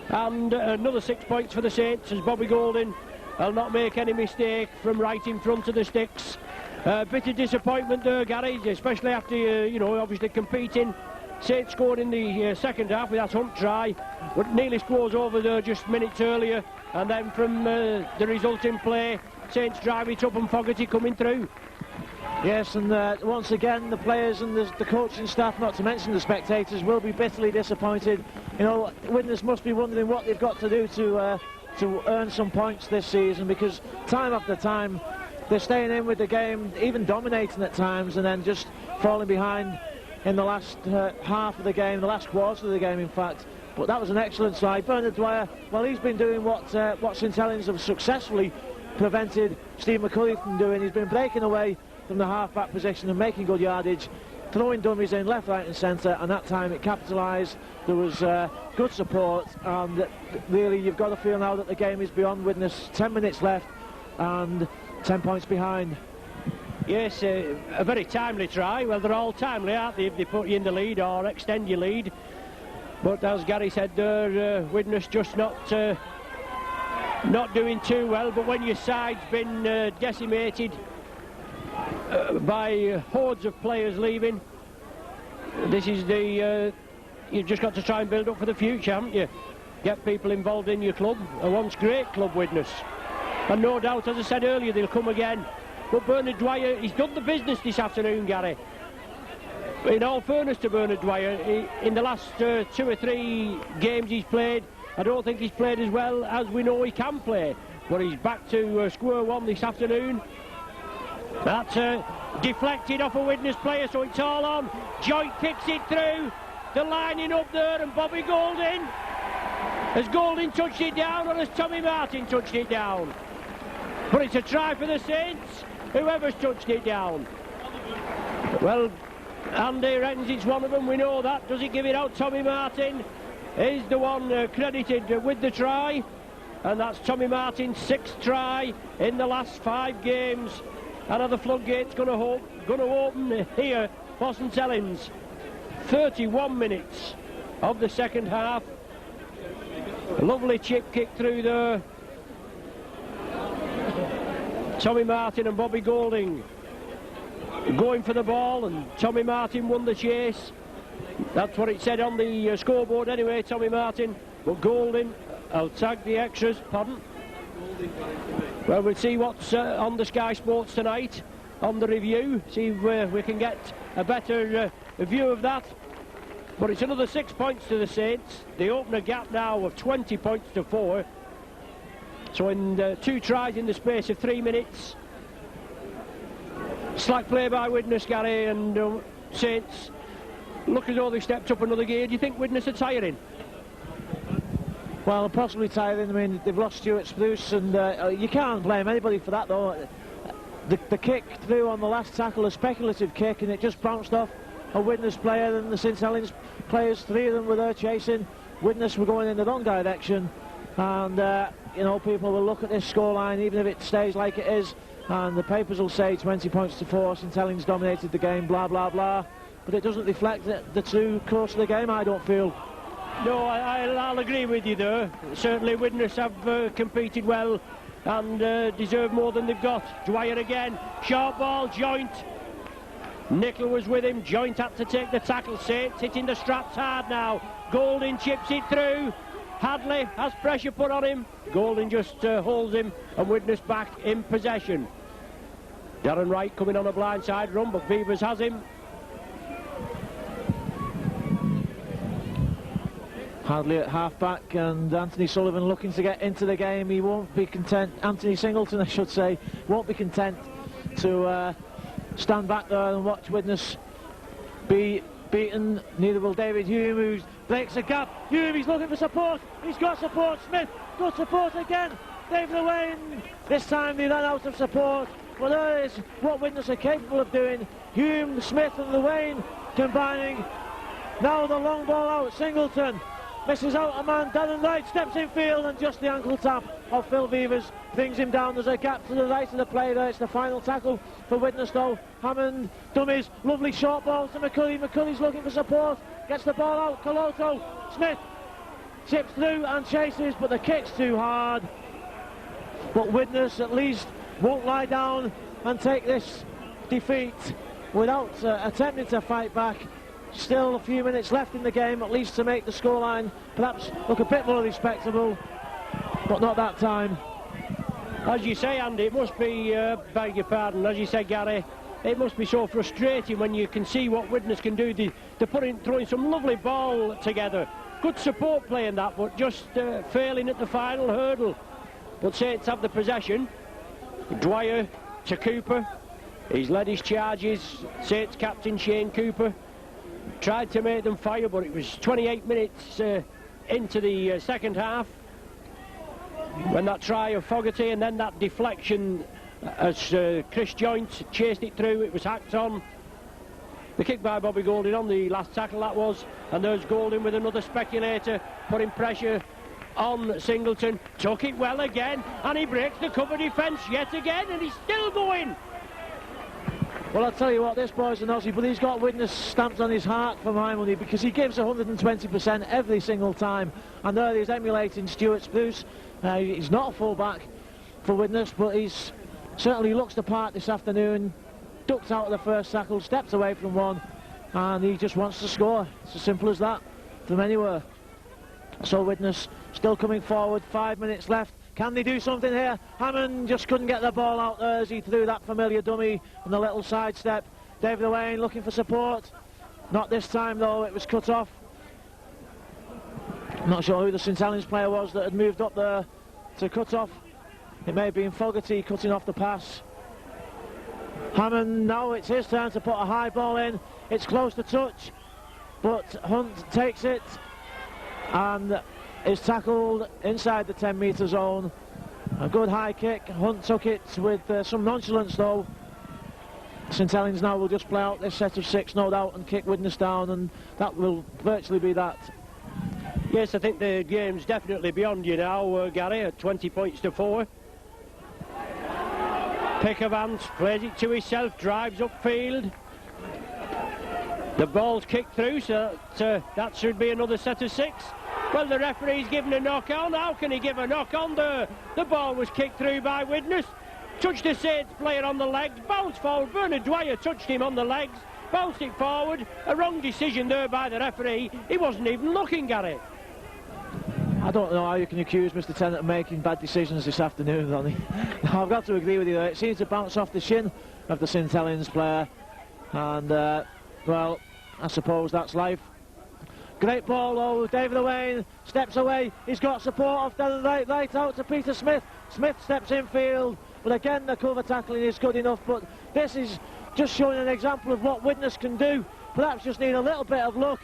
And another 6 points for the Saints as Bobby Golding will not make any mistake from right in front of the sticks. Bit of disappointment there, Gary, especially after, you know, obviously competing. Saints scored in the second half with that Hunt try, but nearly scores over there just minutes earlier, and then from the resulting play, Saints drive it up and Fogarty coming through. Yes, and once again the players and the coaching staff, not to mention the spectators, will be bitterly disappointed. You know, Widnes must be wondering what they've got to do to earn some points this season, because time after time they're staying in with the game, even dominating at times, and then just falling behind in the last half of the game, the last quarter of the game in fact. But that was an excellent slide. Bernard Dwyer, well, he's been doing what St Helens have successfully prevented Steve McCulley from doing. He's been breaking away from the half-back position and making good yardage, throwing dummies in left, right and centre, and that time it capitalised. There was good support, and really you've got to feel now that the game is beyond Widnes. 10 minutes left and 10 points behind. Yes, a very timely try. Well, they're all timely, aren't they, if they put you in the lead or extend your lead. But as Gary said there, Widnes just not doing too well. But when your side's been decimated by hordes of players leaving, this is the you've just got to try and build up for the future, haven't you? Get people involved in your club. A once great club, Widnes, and no doubt, as I said earlier, they'll come again. But Bernard Dwyer, he's done the business this afternoon, Gary. In all fairness to Bernard Dwyer, in the last 2 or 3 games he's played, I don't think he's played as well as we know he can play. But he's back to square one this afternoon. That's deflected off a Widnes player, so it's all on. Joint kicks it through. They're lining up there, and Bobby Golding. Has Golding touched it down, or has Tommy Martin touched it down? But it's a try for the Saints, whoever's touched it down. Well, Andy reckons it's one of them, we know that. Does he give it out? Tommy Martin is the one credited with the try, and that's Tommy Martin's 6th try in the last 5 games. And are the floodgates going to open here for St Helens? 31 minutes of the second half. Lovely chip kick through there. Tommy Martin and Bobby Golding going for the ball, and Tommy Martin won the chase. That's what it said on the scoreboard anyway, Tommy Martin. But Golding, I'll tag the extras, pardon. Well, we'll see what's on the Sky Sports tonight on the review, see if we can get a better view of that. But it's another 6 points to the Saints. They open a gap now of 20 points to 4. So in 2 tries in the space of 3 minutes. Slack play by Widnes, Gary, and Saints look as though they stepped up another gear. Do you think Widnes are tiring? Well, possibly tiring. I mean, they've lost Stuart Spruce, and you can't blame anybody for that, though. The kick through on the last tackle, a speculative kick, and it just bounced off a Widnes player, and the St Helens players, 3 of them were there chasing. Widnes were going in the wrong direction, and you know, people will look at this scoreline, even if it stays like it is, and the papers will say 20 points to 4, St Helens dominated the game, blah blah blah, but it doesn't reflect the true course of the game, I don't feel. No, I'll agree with you there. Certainly Widnes have competed well and deserve more than they've got. Dwyer again, short ball, Joint. Nickel was with him, Joint had to take the tackle. Saints hitting the straps hard now. Golding chips it through. Hadley has pressure put on him. Golding just holds him, and Widnes back in possession. Darren Wright coming on a blindside run, but Beavers has him. Hadley at half-back, and Anthony Sullivan looking to get into the game. He won't be content, Anthony Singleton I should say, won't be content to stand back there and watch Widnes be beaten. Neither will David Hume, who breaks a gap. Hume, he's looking for support, he's got support. Smith, good support again. David Owain, this time they ran out of support, but there is what Widnes are capable of doing. Hume, Smith and Owain combining. Now the long ball out, Singleton misses out a man. Darren Wright steps in field, and just the ankle tap of Phil Beavers brings him down. There's a gap to the right of the play there. It's the final tackle for Widnes though. Hammond dummies, lovely short ball to McCully. McCully's looking for support, gets the ball out. Coloto, Smith chips through and chases, but the kick's too hard. But Widnes at least won't lie down and take this defeat without attempting to fight back. Still a few minutes left in the game, at least to make the scoreline perhaps look a bit more respectable, but not that time. As you say, Andy, it must be, beg your pardon, as you said, Gary, it must be so frustrating when you can see what Widnes can do. They're throwing some lovely ball together. Good support play in that, but just failing at the final hurdle. But Saints have the possession. Dwyer to Cooper. He's led his charges. Saints captain Shane Cooper tried to make them fire, but it was 28 minutes into the second half when that try of Fogarty and then that deflection as Chris Joint chased it through. It was hacked on. The kick by Bobby Golding on the last tackle, that was, and there's Golding with another speculator putting pressure on Singleton. Took it well again, and he breaks the cover defence yet again, and he's still going. Well, I'll tell you what, this boy's an Aussie, but he's got Widnes stamped on his heart for my money, because he gives 120% every single time. And there he's emulating Stuart Spruce. He's not a full-back for Widnes, but he's certainly looks the part this afternoon. Ducked out of the first tackle, steps away from one, and he just wants to score. It's as simple as that, from anywhere. So Widnes still coming forward, 5 minutes left. Can they do something here? Hammond just couldn't get the ball out there as he threw that familiar dummy and the little sidestep. David Owain looking for support. Not this time though, it was cut off. I'm not sure who the St Helens player was that had moved up there to cut off. It may have been Fogarty cutting off the pass. Hammond, now it's his turn to put a high ball in. It's close to touch, but Hunt takes it and is tackled inside the 10-metre zone. A good high kick. Hunt took it with some nonchalance though. St Helens now will just play out this set of 6 no doubt and kick Widnes down, and that will virtually be that. Yes, I think the game's definitely beyond you now, Gary, at 20 points to 4. Pickavance plays it to himself, drives upfield. The ball's kicked through, so that should be another set of 6. Well, the referee's given a knock on. How can he give a knock on there? The ball was kicked through by Widnes. Touched the Saints player on the legs, bounced forward. Bernard Dwyer touched him on the legs, bounced it forward. A wrong decision there by the referee. He wasn't even looking, Gary. I don't know how you can accuse Mr Tennant of making bad decisions this afternoon, Ronnie. I've got to agree with you there. It seems to bounce off the shin of the St Helens player, and well, I suppose that's life. Great ball though. David Owain steps away. He's got support off Darren Wright, right out to Peter Smith. Smith steps in field, but again the cover tackling is good enough. But this is just showing an example of what Widnes can do. Perhaps just need a little bit of luck.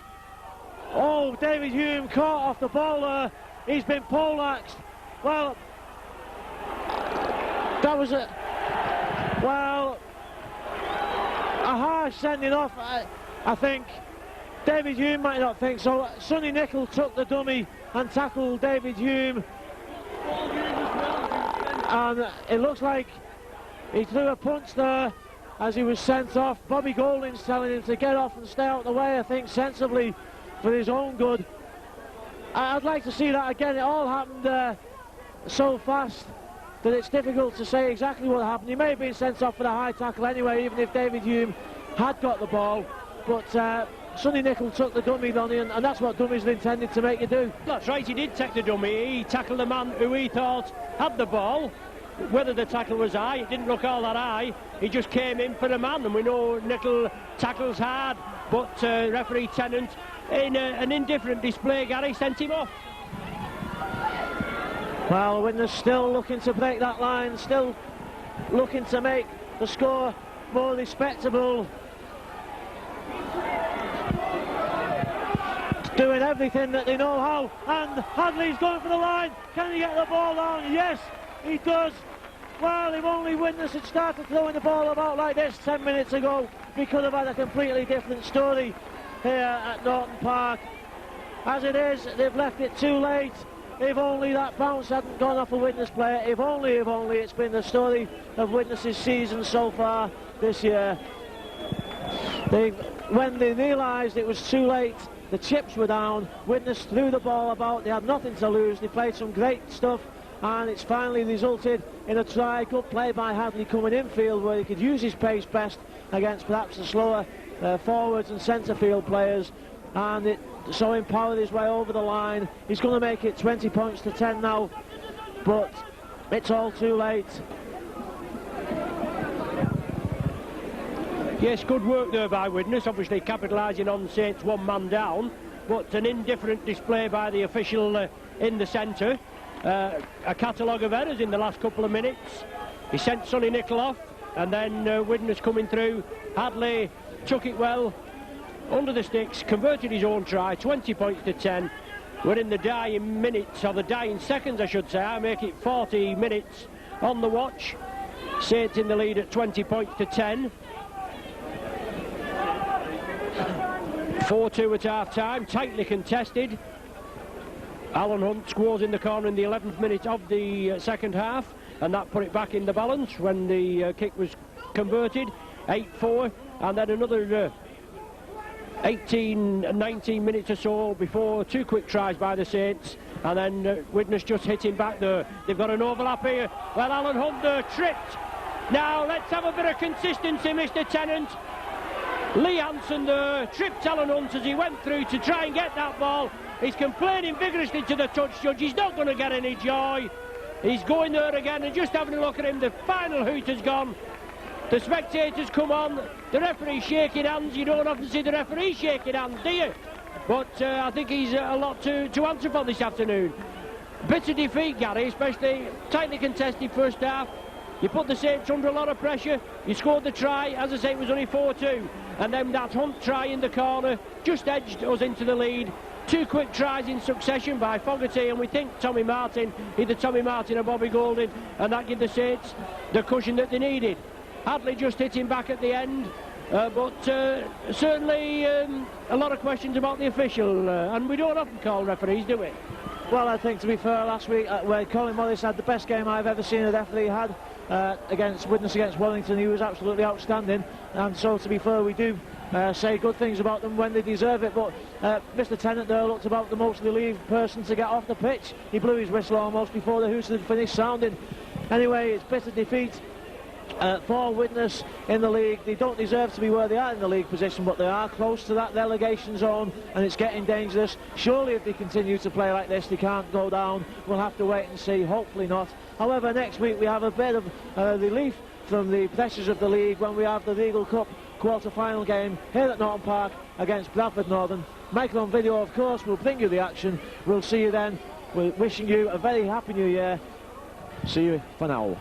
Oh, David Hume caught off the ball there. He's been poleaxed. Well, that was a harsh sending off, I think. David Hume might not think so. Sonny Nickel took the dummy and tackled David Hume. And it looks like he threw a punch there as he was sent off. Bobby Golding's telling him to get off and stay out of the way, I think sensibly for his own good. I'd like to see that again. It all happened so fast that it's difficult to say exactly what happened. He may have been sent off for the high tackle anyway, even if David Hume had got the ball. But Sonny Nicol took the dummy, Donny, and that's what dummies are intended to make you do. That's right, he did take the dummy. He tackled the man who he thought had the ball. Whether the tackle was high, it didn't look all that high. He just came in for the man, and we know Nicol tackles hard, but referee Tennant, in an indifferent display, Gary, sent him off. Well, Widnes still looking to break that line, still looking to make the score more respectable. Doing everything that they know how, and Hadley's going for the line. Can he get the ball on? Yes, he does. Well, if only Widnes had started throwing the ball about like this 10 minutes ago, we could have had a completely different story here at Norton Park. As it is, they've left it too late. If only that bounce hadn't gone off a Widnes player, if only it's been the story of Widnes' season so far this year. When they realised it was too late, the chips were down, Widnes threw the ball about, they had nothing to lose, they played some great stuff, and it's finally resulted in a try. Good play by Hadley coming infield where he could use his pace best against perhaps the slower forwards and centre field players, and it so empowered his way over the line. He's going to make it 20 points to 10 now, but it's all too late. Yes, good work there by Widnes, obviously capitalising on Saints one man down, but an indifferent display by the official in the centre. A catalogue of errors in the last couple of minutes. He sent Sonny Nicol off, and then Widnes coming through. Hadley took it well under the sticks, converted his own try, 20 points to 10. We're in the dying minutes, or the dying seconds I should say. I make it 40 minutes on the watch. Saints in the lead at 20 points to 10. 4-2 at half time, tightly contested. Alan Hunt scores in the corner in the 11th minute of the second half, and that put it back in the balance when the kick was converted. 8-4, and then another 19 minutes or so before two quick tries by the Saints, and then Widnes just hitting back there. They've got an overlap here. Well, Alan Hunt there tripped. Now let's have a bit of consistency, Mr. Tennant. Lee Hansen there tripped Alan Hunt as he went through to try and get that ball. He's complaining vigorously to the touch judge. He's not going to get any joy. He's going there again and just having a look at him. The final hoot has gone. The spectators come on. The referee shaking hands. You don't often see the referee shaking hands, do you? But I think he's a lot to answer for this afternoon. Bitter defeat, Gary, especially tightly contested first half. You put the Saints under a lot of pressure. You scored the try. As I say, it was only 4-2. And then that Hunt try in the corner just edged us into the lead. Two quick tries in succession by Fogarty, and we think Tommy Martin, either Tommy Martin or Bobby Golding, and that gave the Saints the cushion that they needed. Hadley just hit him back at the end, but certainly a lot of questions about the official, and we don't often call referees, do we? Well, I think to be fair, last week where Colin Morris had the best game I've ever seen a referee had against Widnes against Wellington, he was absolutely outstanding, and so to be fair, we do say good things about them when they deserve it, but Mr. Tennant there looked about the most relieved person to get off the pitch. He blew his whistle almost before the hoots had finished sounding. Anyway, it's bitter defeat for Widnes in the league. They don't deserve to be where they are in the league position, but they are close to that relegation zone, and it's getting dangerous. Surely if they continue to play like this, they can't go down. We'll have to wait and see, hopefully not. However, next week we have a bit of relief from the pressures of the league when we have the Regal Cup quarter-final game here at Norton Park against Bradford Northern. Michael on video, of course, will bring you the action. We'll see you then. We're wishing you a very happy new year. See you for now.